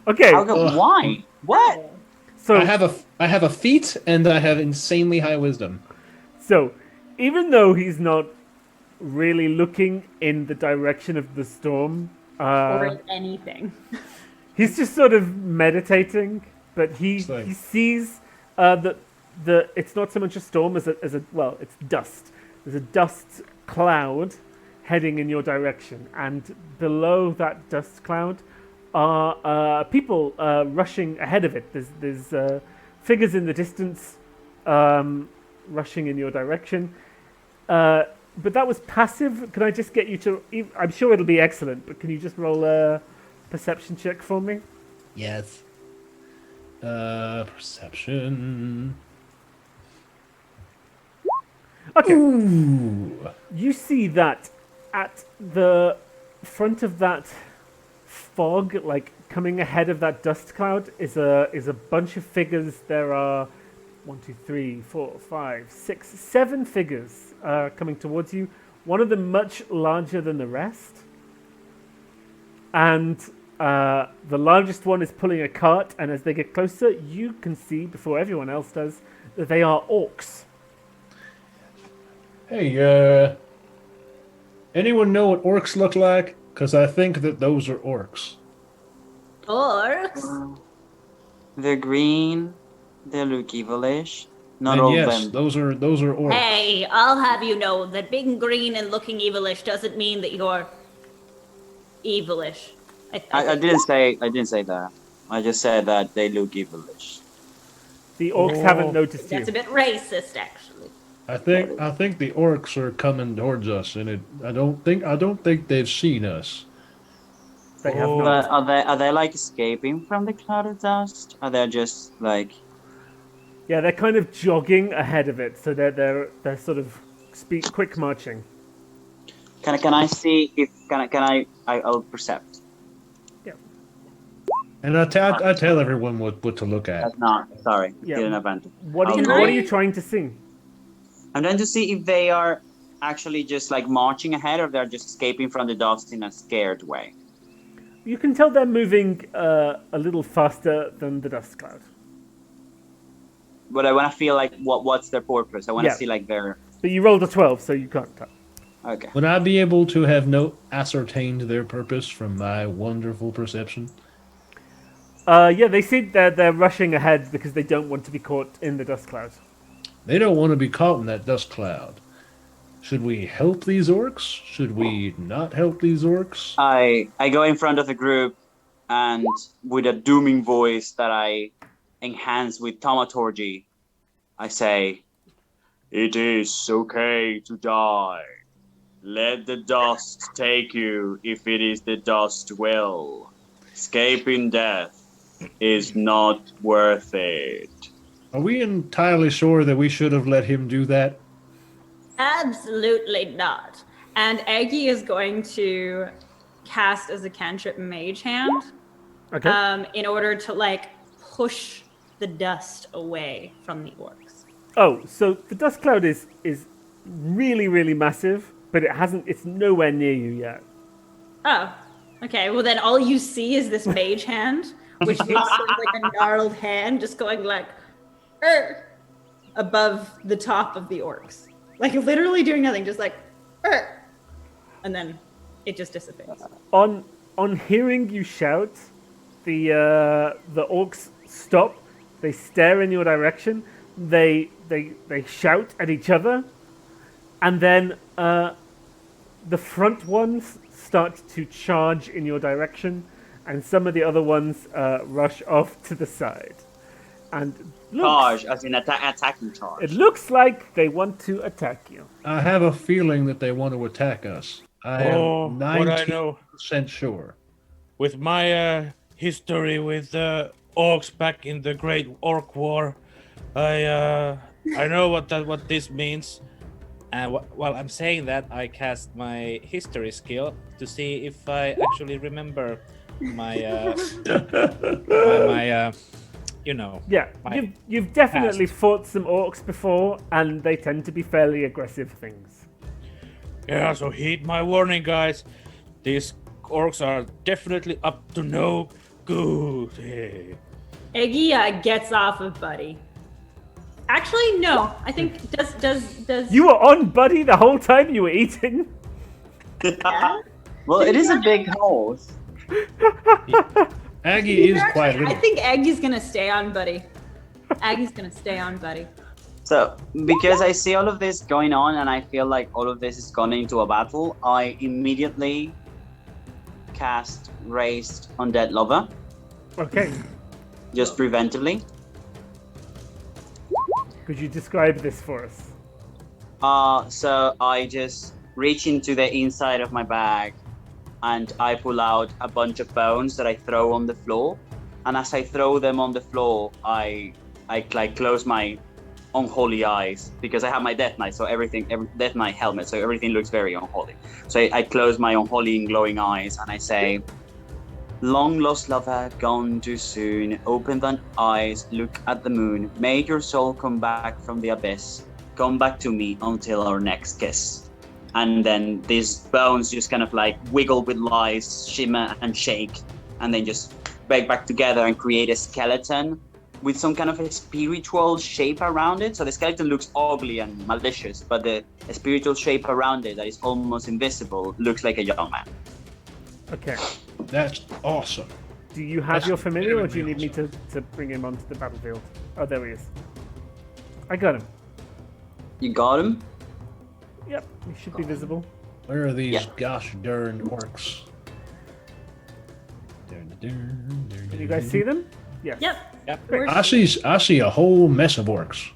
Okay, I'll go, why? What? so I have a feat and I have insanely high wisdom. So, even though he's not really looking in the direction of the storm, Or anything. he's just sort of meditating. But he It's like- he sees that it's not so much a storm as a it's dust. There's a dust cloud heading in your direction, and below that dust cloud are people rushing ahead of it. There's figures in the distance rushing in your direction. But that was passive. Can I just get you to? I'm sure it'll be excellent, but can you just roll a perception check for me? Yes. Perception. Okay. Ooh. You see that at the front of that fog, like coming ahead of that dust cloud, is a bunch of figures. There are 1, 2, 3, 4, 5, 6, 7 figures coming towards you. One of them much larger than the rest, and the largest one is pulling a cart. And as they get closer, you can see before everyone else does that they are orcs. Hey, Anyone know what orcs look like? Because I think that those are orcs. Orcs? They're green. They look evilish. Not And all yes, of them. those are orcs. Hey, I'll have you know that being green and looking evilish doesn't mean that you're evilish. I didn't say that. I just said that they look evilish. The orcs haven't noticed you. That's a bit racist, actually. I think the orcs are coming towards us, and I don't think they've seen us. They have But not. are they like escaping from the cloud of dust? Are they just like? Yeah, they're kind of jogging ahead of it, so they're sort of quick marching. Can I see if I'll percept. Yeah. And I tell everyone what to look at. That's not sorry. Yeah. Didn't advantage. What I'll are roll. you trying to see? I'm trying to see if they are actually just like marching ahead, or they're just escaping from the dust in a scared way. You can tell they're moving a little faster than the dust cloud. But I want to feel like what's their purpose. I want to Yeah. see like their. But you rolled a 12, so you can't tell. Okay. Would I be able to have ascertained their purpose from my wonderful perception? Yeah, they see that they're rushing ahead because they don't want to be caught in the dust cloud. They don't want to be caught in that dust cloud. Should we help these orcs? Should we not help these orcs? I go in front of the group, and with a dooming voice that I enhance with thaumaturgy, I say, "It is okay to die. Let the dust take you if it is the dust will. Escaping death is not worth it." Are we entirely sure that we should have let him do that? Absolutely not. And Aggie is going to cast as a cantrip Mage Hand Okay. in order to like push the dust away from the orcs. Oh, so the dust cloud is really, really massive, but it's nowhere near you yet. Oh, okay. Well, then all you see is this Mage Hand, which looks sort of like a gnarled hand just going like above the top of the orcs. Like literally doing nothing, just like and then it just dissipates. On hearing you shout, the orcs stop. They stare in your direction. They shout at each other, and then the front ones start to charge in your direction, and some of the other ones rush off to the side. And Charge, as in attacking charge. it looks like they want to attack you. I have a feeling that they want to attack us. I am what I know. 90% sure. With my history with orcs back in the Great Orc War, I know what this means. And while I'm saying that, I cast my history skill to see if I actually remember my you know. Yeah, My you've definitely past. fought some orcs before, and they tend to be fairly aggressive things. Yeah, so heed my warning, guys. These orcs are definitely up to no good. Hey. Eggy gets off of Buddy. Actually, no. I think does You were on Buddy the whole time you were eating. Well, it is a big horse. Aggie is quite I little. think Aggie's gonna stay on Buddy. Aggie's gonna stay on Buddy. So, because I see all of this going on and I feel like all of this is going into a battle, I immediately cast Raised Undead Lover, Okay, just preventively. could you describe this for us? So I just reach into the inside of my bag and I pull out a bunch of bones that I throw on the floor. And as I throw them on the floor, I like close my unholy eyes because I have my Death Knight, so Death Knight helmet, so everything looks very unholy. So I close my unholy and glowing eyes and I say, "Long lost lover, gone too soon. Open thine eyes, look at the moon. May your soul come back from the abyss. Come back to me until our next kiss." And then these bones just kind of like wiggle with lies, shimmer and shake, and then just break back together and create a skeleton with some kind of a spiritual shape around it. So the skeleton looks ugly and malicious, but the spiritual shape around it that is almost invisible looks like a young man. Okay. That's awesome. Do you have That's your familiar, or very do you need me to bring him onto the battlefield? Oh, there he is. I got him. You got him? Yep, he should be visible. Where are these Yeah. gosh darn orcs? Can you guys see them? Yes. Yep. Great. I see a whole mess of orcs.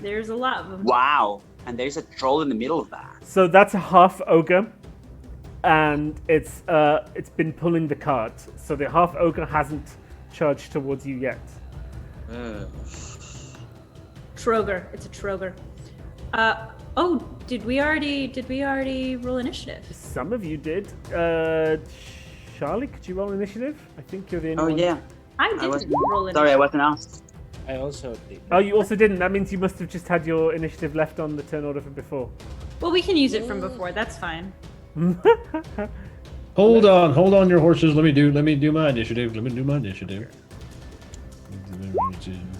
There's a lot of them. Wow. And there's a troll in the middle of that. So that's a half ogre, and it's been pulling the cart. So the half ogre hasn't charged towards you yet. Troger. It's a Troger. Oh, did we already roll initiative? Some of you did. Charlie, could you roll initiative? I think you're the only Oh, one. yeah. I didn't was- roll initiative. Sorry, I wasn't asked. I also did. Oh, you also didn't. That means you must have just had your initiative left on the turn order from before. Well, we can use it from before. That's fine. Hold on your horses. Let me do my initiative.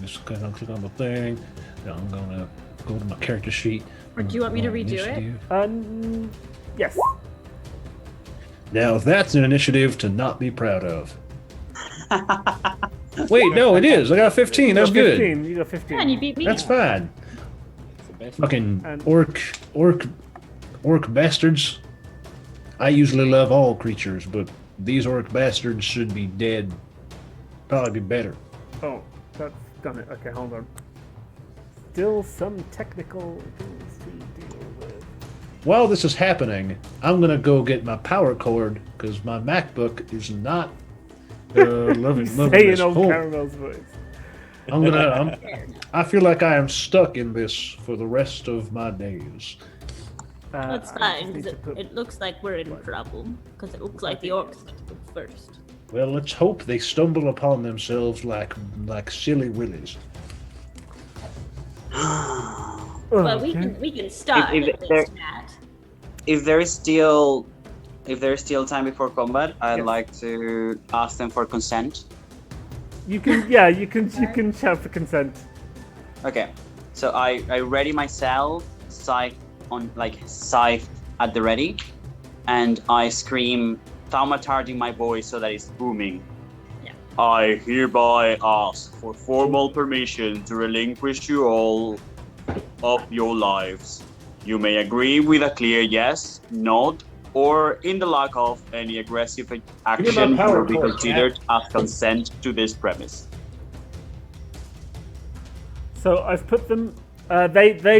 Just kind of click on the thing. Now I'm gonna go to my character sheet. Or do you want me to redo it? Initiative. Yes. Now that's an initiative to not be proud of. Wait, no, it is. I got 15. That's You got good. 15. You got 15. Yeah, and you beat me. That's fine. It's the best. Fucking And- orc bastards. I usually love all creatures, but these orc bastards should be dead. Probably be better. Oh, that's done it. Okay, hold on. Still some technical things to deal with. While this is happening, I'm gonna go get my power cord because my MacBook is not loving Say this. in old Hold- Caramel's voice. I feel like I am stuck in this for the rest of my days. That's I fine, just need because to put- it looks like we're in trouble. Because it looks like the orcs went first. Well, let's hope they stumble upon themselves like silly willies. Well, Okay. we can start If- if at there- least, Matt. If there is still time before combat, I'd Yes. like to ask them for consent. You can, you can shout for consent. Okay. So I ready myself, scythe at the ready, and I scream, thaumaturging my voice so that it's booming. Yeah. I hereby ask for formal permission to relinquish you all of your lives. You may agree with a clear yes, nod, or in the lack of any aggressive action power will be cord, considered as consent to this premise. So I've put them. They're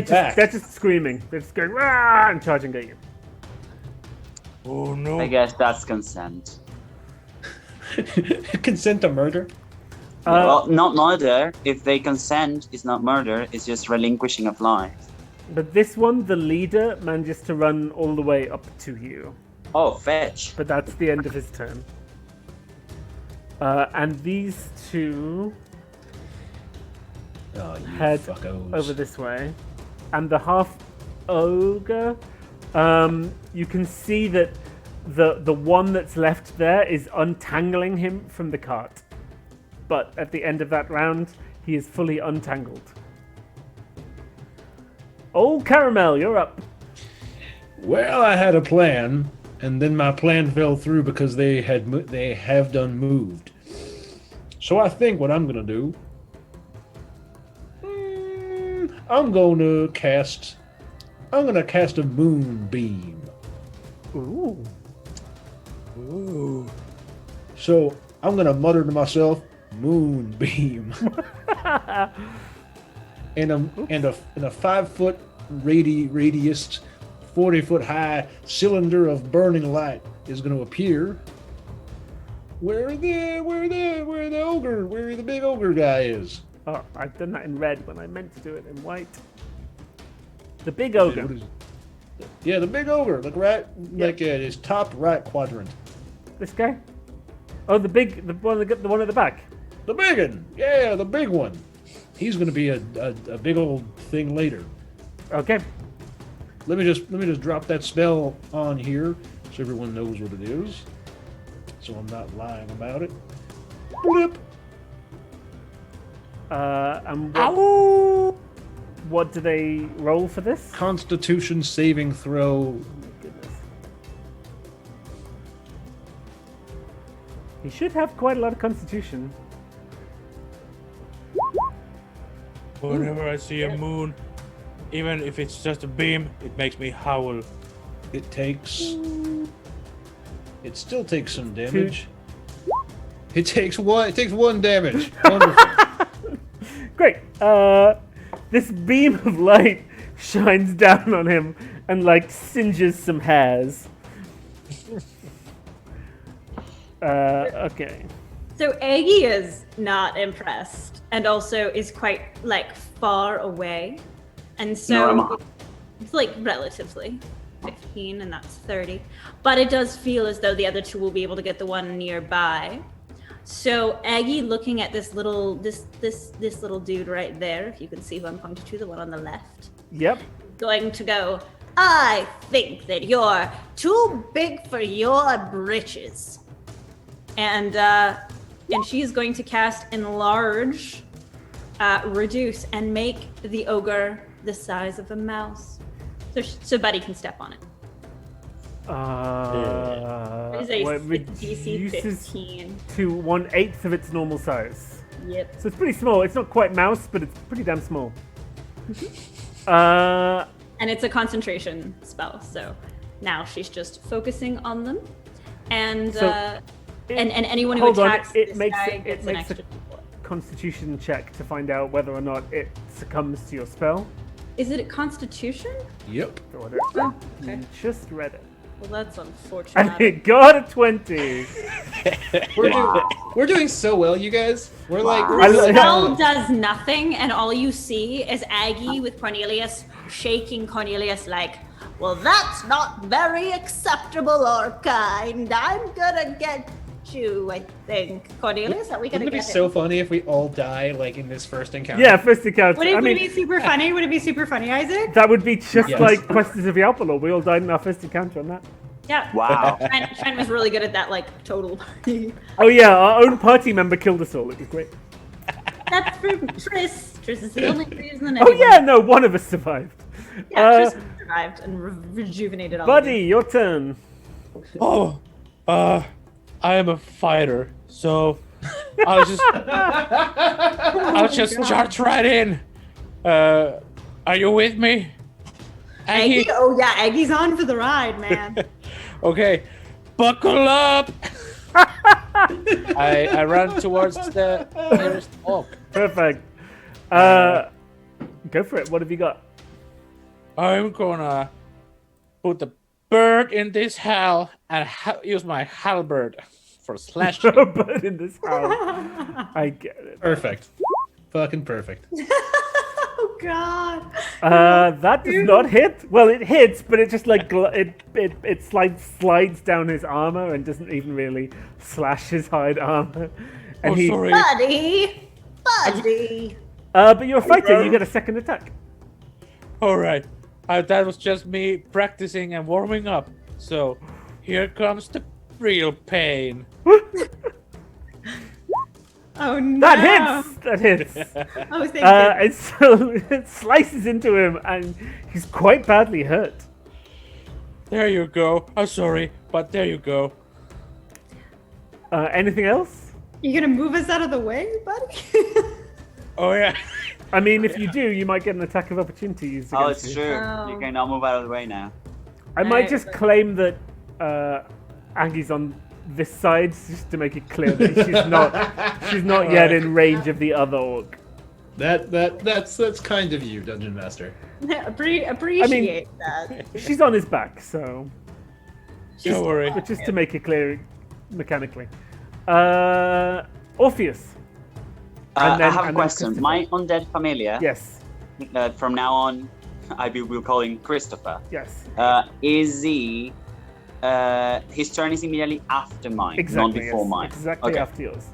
Back. just screaming. They're just going Rah! And charging at you. Oh no. I guess that's consent. Consent to murder? Well, not murder. If they consent, it's not murder. It's just relinquishing of life. But this one, the leader manages to run all the way up to you. Oh, fetch. But that's the end of his turn. And these two Oh, you head fuckos. over this way. And the half ogre, you can see that the one that's left there is untangling him from the cart. But at the end of that round, he is fully untangled. Old Caramel, you're up. Well, I had a plan, and then my plan fell through because they have done moved. So I think what I'm gonna do, I'm gonna cast a moonbeam. Ooh. Ooh. So I'm gonna mutter to myself, moonbeam, and a 5-foot radius, 40-foot high cylinder of burning light is gonna appear. Where the big ogre guy is. Oh, I've done that in red when I meant to do it in white. The big What ogre. is- Yeah, the big ogre. Look like his top right quadrant. This guy? Oh, the one at the back. The big one. Yeah, the big one. He's gonna be a big old thing later. Okay. Let me just drop that spell on here so everyone knows what it is. So I'm not lying about it. Blip. And Ow! what do they roll for this? Constitution saving throw. Goodness. He should have quite a lot of constitution. Whenever I see a moon, even if it's just a beam, it makes me howl. It takes. It still takes some damage. It takes one. It takes 1 damage. Wonderful. Great. This beam of light shines down on him and like singes some hairs. Okay. So Aggie is not impressed, and also is quite like far away, and so Normal. it's like relatively 15, and that's 30. But it does feel as though the other two will be able to get the one nearby. So Aggie, looking at this little this little dude right there, if you can see who I'm pointing to, the one on the left, Yep. going to go, I think that you're too big for your britches. And she's going to cast Enlarge, Reduce, and make the ogre the size of a mouse. So Buddy can step on it. It is a DC reduces 15. to 1/8 of its normal size. Yep. So it's pretty small. It's not quite mouse, but it's pretty damn small. And it's a concentration spell, so now she's just focusing on them. And So and anyone who hold on, attacks it this makes guy it gets an makes extra a d4. Constitution check to find out whether or not it succumbs to your spell. Is it a constitution? Yep. Thought it. Oh, okay. You just read it. Well, that's unfortunate. And it got a 20. We're doing so well, you guys. We're like. Wow. I The lo- spell does nothing, and all you see is Aggie with Cornelius shaking Cornelius like, well, that's not very acceptable or kind. I'm gonna get you, I think. Cornelius, are we gonna Wouldn't it be get so him? funny if we all die like in this first encounter? Yeah, first encounter. Would it, I mean, be super funny? Would it be super funny, Isaac? that would be just Yes. like Questions of Yalpalor. We all died in our first encounter on that. Yeah. Wow. Trent was really good at that, like, total party. Oh yeah, our own party member killed us all. It was great. That's for Tris. Tris is the only reason. Oh yeah, no, one of us survived. Yeah, Tris survived and rejuvenated all of Buddy, you. your turn. Oh, I am a fighter, so I'll just charge right in. Are you with me? Aggie? Oh yeah, Aggie's on for the ride, man. Okay, buckle up. I run towards the nearest oak. Perfect. Go for it. What have you got? I'm gonna put the bird in this hell and use my halberd for slashing. But in this house, I get it. Perfect. Fucking perfect. Oh god. That does not hit. Well, it hits, but it just like it slides down his armor and doesn't even really slash his hide armor. And Oh, sorry. Buddy. But you're a fighter. You get a second attack. All right, that was just me practicing and warming up. So here comes the real pain. Oh no. That hits. That hits. I was thinking. And so it slices into him, and he's quite badly hurt. There you go. I'm sorry, but there you go. Anything else? You gonna move us out of the way, buddy? Oh yeah. I mean, if you do, you might get an attack of opportunity used Oh, against it's you. true. Oh. You can now move out of the way now. I might Right, just but- claim that Aggie's on this side, just to make it clear that she's not yet in range of the other orc. That's kind of you, Dungeon Master. Appreciate that. She's on his back, so Don't worry. but just to make it clear mechanically. Orpheus. And then- I have a and then question. Christopher. My undead familiar, Yes. from now on, will call him Christopher. Yes. Is he? His turn is immediately after mine, Exactly. not before yes. mine. Exactly Okay. after yours.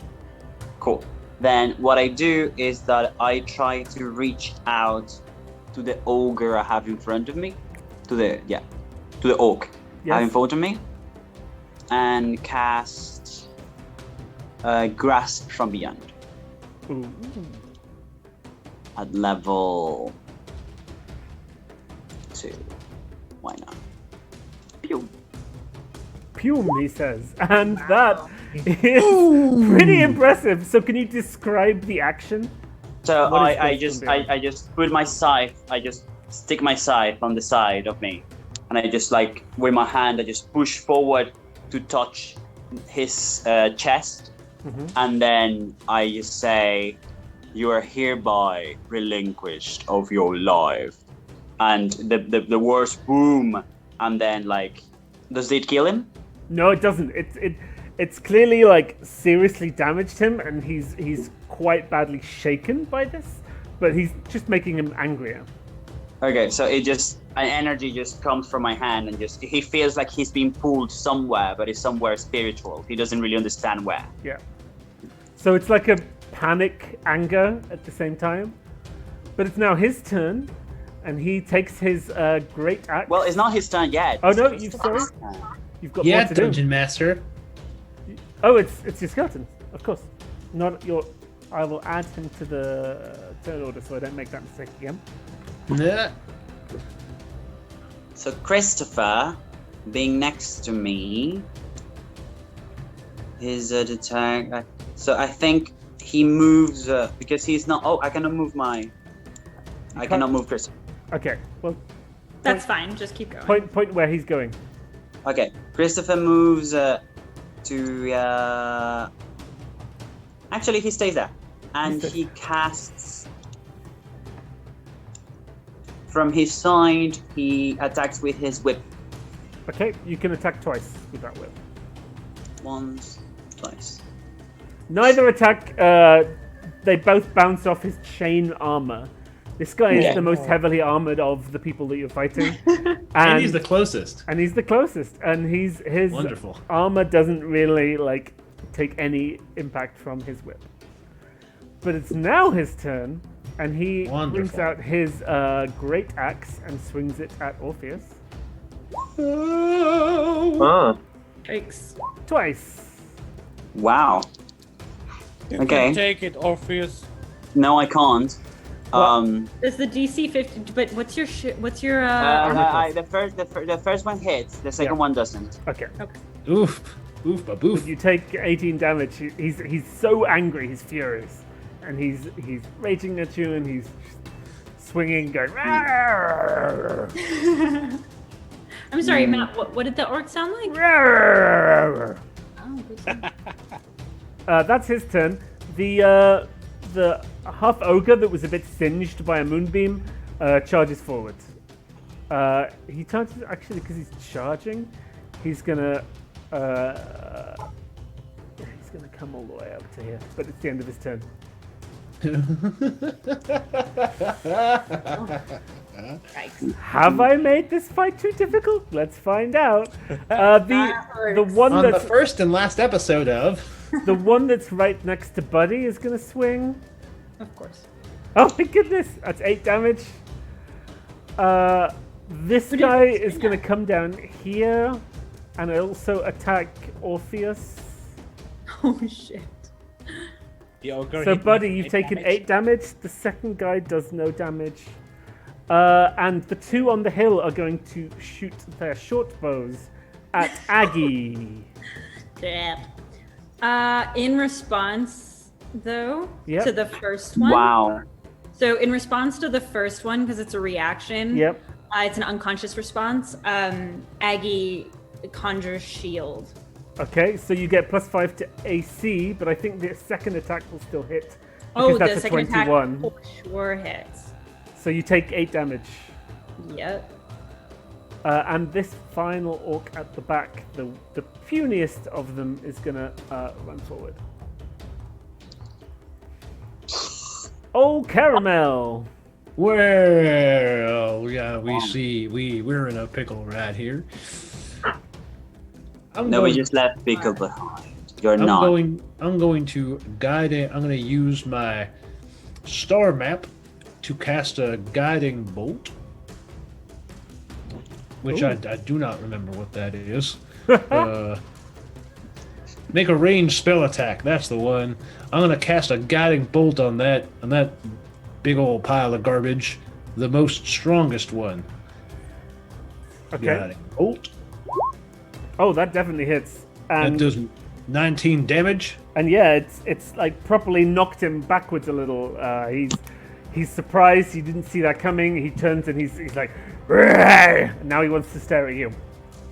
Cool. Then what I do is that I try to reach out to the ogre I have in front of me, to the orc I have in Yes. front of me, and cast Grasp from Beyond. Ooh. at level 2. Why not? Pew. Pume, he says. And that is pretty impressive. So can you describe the action? So What is I this just gonna be? I just put my scythe. I just stick my scythe on the side of me, and I just like with my hand I just push forward to touch his chest, and then I just say, "You are hereby relinquished of your life," and the words boom, and then like, does it kill him? No, it doesn't. It's clearly like seriously damaged him, and he's quite badly shaken by this, but he's just making him angrier. Okay, so it just an energy just comes from my hand, and just he feels like he's being pulled somewhere, but it's somewhere spiritual. He doesn't really understand where. Yeah. So it's like a panic anger at the same time, but it's now his turn, and he takes his great axe. Well, it's not his turn yet. Oh no, sorry. You've got Yeah, more to Dungeon do. Master. Oh, it's your skeleton, of course. Not your. I will add him to the turn order so I don't make that mistake again. Nah. So Christopher, being next to me, his attack. So I think he moves because he's not. Oh, I cannot move my. I cannot move Christopher. Okay, well, That's fine. Just keep going. point where he's going. Okay, Christopher moves to. Actually, he stays there, and he casts. From his side, he attacks with his whip. Okay, you can attack twice with that whip. Once, twice. Neither attack. They both bounce off his chain armor. This guy is the most heavily armored of the people that you're fighting, And he's the closest. And he's the closest, and his Wonderful. armor doesn't really like take any impact from his whip. But it's now his turn, and he brings Wonderful. out his great axe and swings it at Orpheus Yikes. twice. Wow. You Okay. can take it, Orpheus. No, I can't. Does the DC 50? But what's your The first one hits. The second one doesn't. Okay, Oof. Oof, baboof. you take 18 damage. He's so angry, he's furious, and he's raging at you, and he's swinging, going. "Rawr, I'm sorry, Matt. What did the orc sound like? rawr." Oh, good. That's his turn. The half ogre that was a bit singed by a moonbeam charges forward. He charges actually because he's charging. He's gonna come all the way up to here, but it's the end of his turn. Yikes. Have I made this fight too difficult? Let's find out. The one On the that's first and last episode of. the one that's right next to Buddy is gonna swing. Of course. Oh my goodness, that's 8 damage. This Who did guy you is swing going to come down here and also attack Orpheus. Oh shit. The ogre So, hit me buddy, for you've 8 taken damage. 8 damage. The second guy does no damage. And the two on the hill are going to shoot their short bows at Aggie. Yeah. In response, though, Yep. to the first one. Wow. So in response to the first one, because it's a reaction. Yep. It's an unconscious response. Aggie conjures shield. Okay, so you get +5 to AC, but I think the second attack will still hit. Oh, Because the that's a second 21. attack for sure hits. So you take 8 damage. Yep. And this final orc at the back, the puniest of them, is gonna run forward. Oh, Caramel! Well, yeah, we see we're in a pickle right here. No, we just left Pickle behind. You're I'm not. going to guide it. I'm going to use my star map to cast a guiding bolt, which I do not remember what that is. Make a ranged spell attack. That's the one. I'm going to cast a guiding bolt on that big old pile of garbage. The most strongest one. Okay. Got it. Bolt. Oh, that definitely hits. That And does 19 damage. And yeah, it's like properly knocked him backwards a little. He's surprised. He didn't see that coming. He turns and he's like, "Rawr!" And now he wants to stare at you.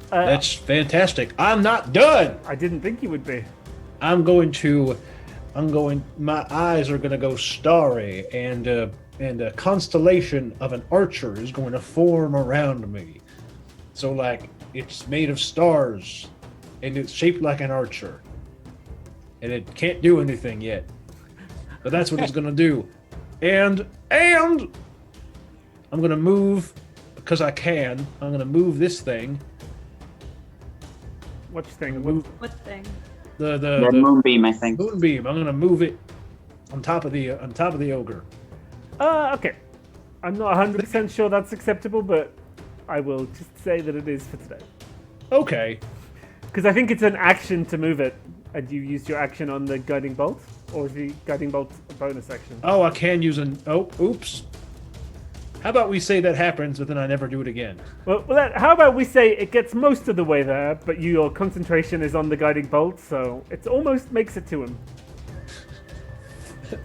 That's fantastic. I'm not done. I didn't think he would be. My eyes are gonna go starry, and a constellation of an archer is going to form around me. So like it's made of stars, and it's shaped like an archer, and it can't do anything yet. But that's what it's gonna do, and I'm gonna move because I can. I'm gonna move this thing. Which thing? Move What thing? The moonbeam, I think. moonbeam. I'm gonna move it on top of the ogre. Okay. I'm not 100% sure that's acceptable, but I will just say that it is for today. Okay. Because I think it's an action to move it, and you used your action on the guiding bolt, or is the guiding bolt a bonus action? Oh, I can use an. Oh, oops. How about we say that happens, but then I never do it again? Well, how about we say it gets most of the way there, but your concentration is on the guiding bolt, so it almost makes it to him.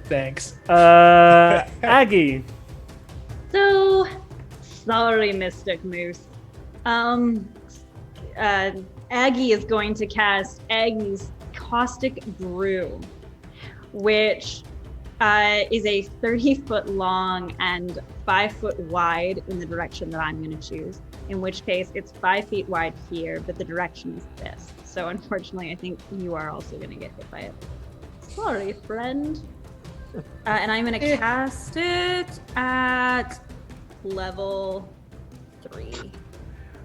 Thanks. Aggie. So, sorry, Mystic Moose. Aggie is going to cast Aggie's Caustic Brew, which is a 30-foot long and 5-foot wide in the direction that I'm going to choose. In which case, it's 5 feet wide here, but the direction is this. So, unfortunately, I think you are also going to get hit by it. Sorry, friend. And I'm going to cast it at level 3.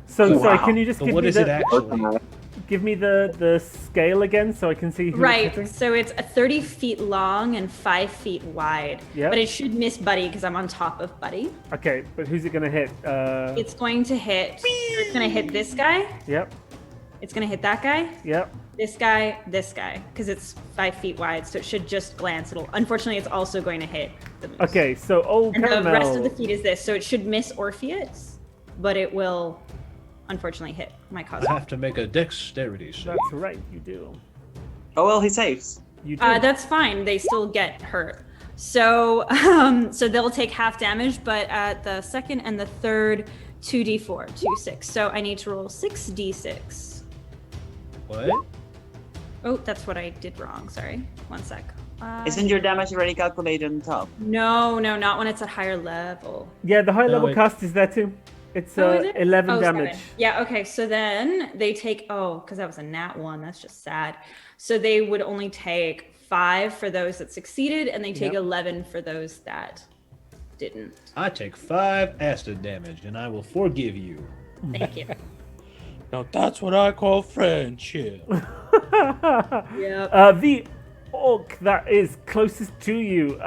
So, Oh, sorry, wow. can you just So give what me is it actually? give me the scale again so I can see who it's Right. hitting? So it's a 30 feet long and 5 feet wide. Yep. But it should miss Buddy because I'm on top of Buddy. Okay, but who's it going to hit? It's going to hit. It's going to hit this guy. Yep, It's going to hit that guy. yep. This guy, because it's 5 feet wide, so it should just glance. Unfortunately, it's also going to hit the moose. Okay, so old And Caramel. the rest of the feet is this, so it should miss Orpheus, but it will, unfortunately, hit my I cosmic. have to make a dexterity save. That's right, you do. Oh well, he saves. You do. That's fine. They still get hurt. So, so they'll take half damage, but at the second and the third, 2d4, 2d6. So I need to roll 6d6. What? Oh, that's what I did wrong. Sorry. 1 sec. Isn't your damage already calculated on top? No, not when it's at higher level. Yeah, the high level it- cast is there too. It's Oh, is it? 11 Oh, damage. 7. Yeah, okay. So then they take, because that was a nat 1. That's just sad. So they would only take 5 for those that succeeded, and they take Yep. 11 for those that didn't. I take 5 acid damage, and I will forgive you. Thank you. Now that's what I call friendship. Yep. The orc that is closest to you,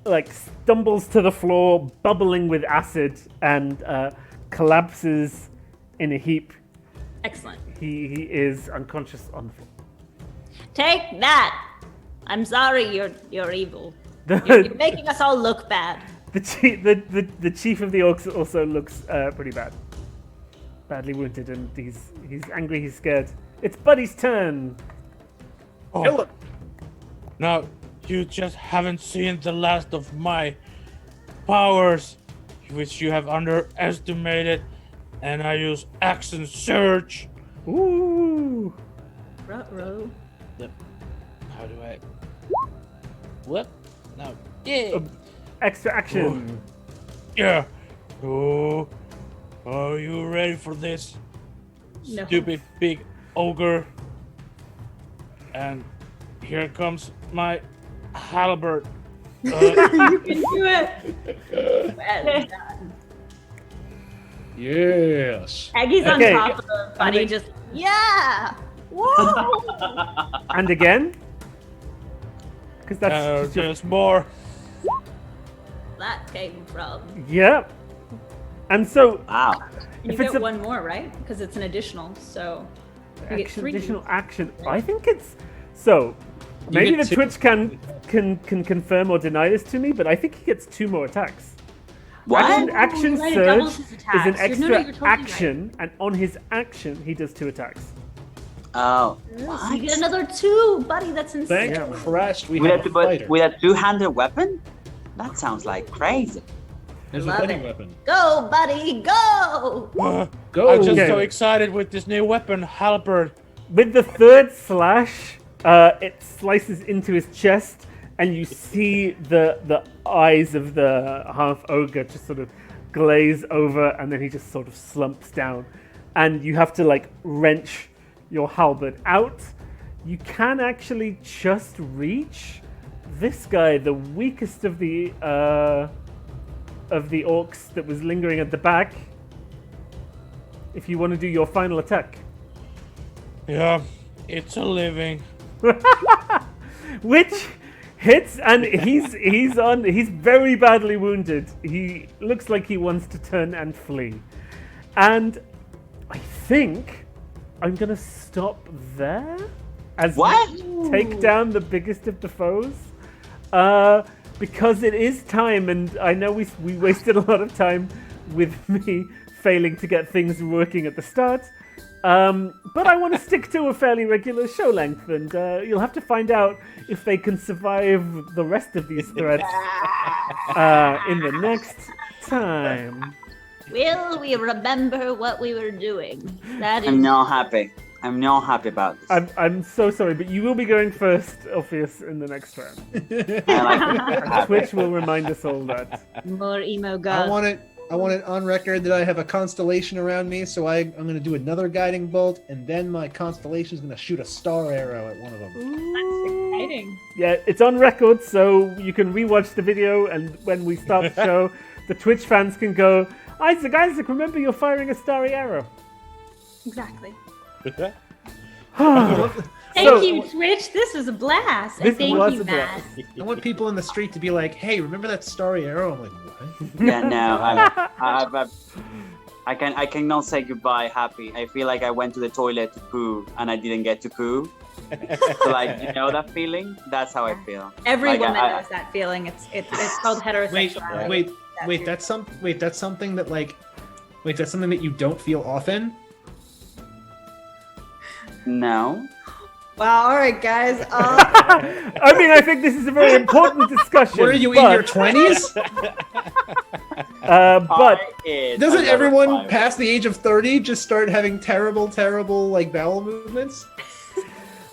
like stumbles to the floor, bubbling with acid, and collapses in a heap. Excellent. He is unconscious on the floor. Take that! I'm sorry, you're evil. You're The, making us all look bad. the chief of the orcs also looks pretty bad, badly wounded, and he's angry. He's scared. It's Buddy's turn. Kill him. Now, you just haven't seen the last of my powers, which you have underestimated, and I use action surge. Ooh. Ruh-roh. How do I? What? No. Yeah. Extra action. Yeah. Oh, are you ready for this? No. Stupid big ogre. And here comes my halberd. You can do it. Well done. Yes. Aggie's Okay. on top of Buddy, just, yeah! Whoa! And again. Because that's There's more. That came from. yeah. And so Wow. And If you it's get a- one more, right? Because it's an additional, so you get action, 3. additional action. I think it's so. Maybe get the Twitch can confirm or deny this to me, but I think he gets 2 more attacks. What? Action right, it doubles surge his is an attacks. You're extra totally action, and on his action, he does 2 attacks. Oh. So you get another 2, buddy. That's insane. Thank Christ we With have a fighter. with a two-handed weapon? That sounds like crazy. There's a Love fighting it. weapon. Go, buddy, go! Go. I'm just Okay. so excited with this new weapon, halberd. With the 3rd slash, it slices into his chest, and you see the eyes of the half ogre just sort of glaze over, and then he just sort of slumps down, and you have to like wrench your halberd out. You can actually just reach this guy, the weakest of the orcs that was lingering at the back. If you want to do your final attack. Yeah, it's a living. Which hits, and he's very badly wounded. He looks like he wants to turn and flee. And I think I'm gonna stop there as What? we take down the biggest of the foes. Because it is time, and I know we wasted a lot of time with me failing to get things working at the start. But I want to stick to a fairly regular show length, and you'll have to find out if they can survive the rest of these threats in the next time. Will we remember what we were doing? That is I'm not happy. I'm not happy about this. I'm so sorry, but you will be going first, Orpheus, in the next round. Twitch will remind us all that. More emo I god. want it on record that I have a constellation around me, so I'm going to do another guiding bolt, and then my constellation is going to shoot a star arrow at one of them. Exciting. Yeah, it's on record, so you can rewatch the video, and when we start the show, the Twitch fans can go, Isaac, remember you're firing a starry arrow. Exactly. Thank you, Twitch. This was a blast. This And thank was you, a Matt. blast. I want people in the street to be like, "Hey, remember that starry arrow?" I'm like, "What?" Yeah, no, I cannot say goodbye happy. I feel like I went to the toilet to poo and I didn't get to poo. So like, you know that feeling? That's how I feel. Every Like, woman I- knows that feeling. It's called heterosexuality. Wait, that's something that like, wait, that's something that you don't feel often. No. Wow. All right, guys. I mean, I think this is a very important discussion. What are you in but, your 20s? But Doesn't I'm everyone never past the age of 30 just start having terrible like bowel movements?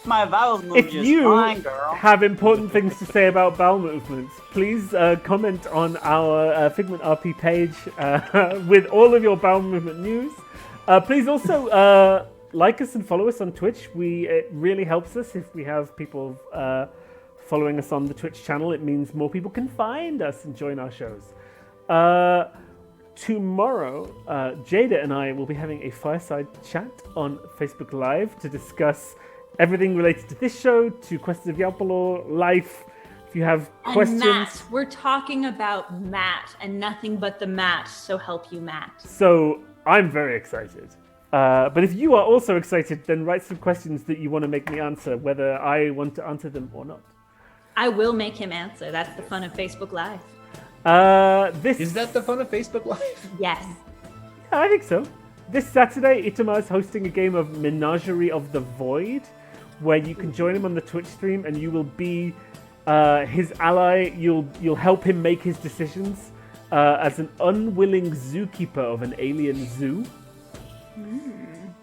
My vowels move if just you fine, girl. have important things to say about bowel movements, please comment on our Figment RP page with all of your bowel movement news. Please also like us and follow us on Twitch. It really helps us if we have people following us on the Twitch channel. It means more people can find us and join our shows. Tomorrow, Jada and I will be having a fireside chat on Facebook Live to discuss everything related to this show, to Quests of Yalpalor, life. If you have And questions. Matt. We're talking about Matt and nothing but the Matt. So help you, Matt. So I'm very excited. But if you are also excited, then write some questions that you want to make me answer, whether I want to answer them or not. I will make him answer. That's the fun of Facebook Live. Is that the fun of Facebook Live? Yes. Yeah, I think so. This Saturday, Itama is hosting a game of Menagerie of the Void, where you can join him on the Twitch stream, and you will be his ally. You'll help him make his decisions as an unwilling zookeeper of an alien zoo.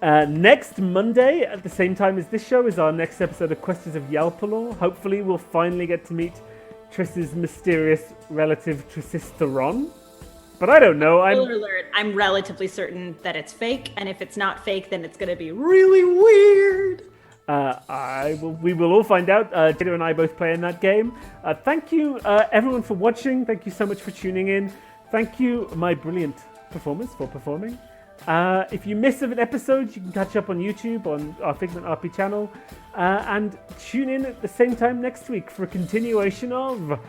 Next Monday, at the same time as this show, is our next episode of Questions of Yalpalor. Hopefully, we'll finally get to meet Triss's mysterious relative, Trisisteron. But I don't know. Spoiler alert, I'm relatively certain that it's fake, and if it's not fake, then it's going to be really weird. We will all find out. Jada and I both play in that game. Thank you, everyone, for watching. Thank you so much for tuning in. Thank you, my brilliant performers, for performing. If you miss an episode, you can catch up on YouTube on our Figment RP channel. And tune in at the same time next week for a continuation of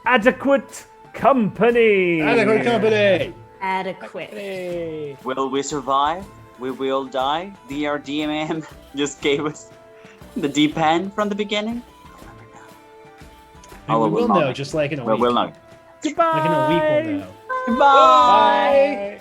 Adequate Company. Adequate Company. Adequate. Will we survive? We will die? DRDMM just gave us the deep end from the beginning? Oh, we will know, know. just like in a Well, week. we'll know. Goodbye. Like in a week, we'll know. Goodbye. Bye.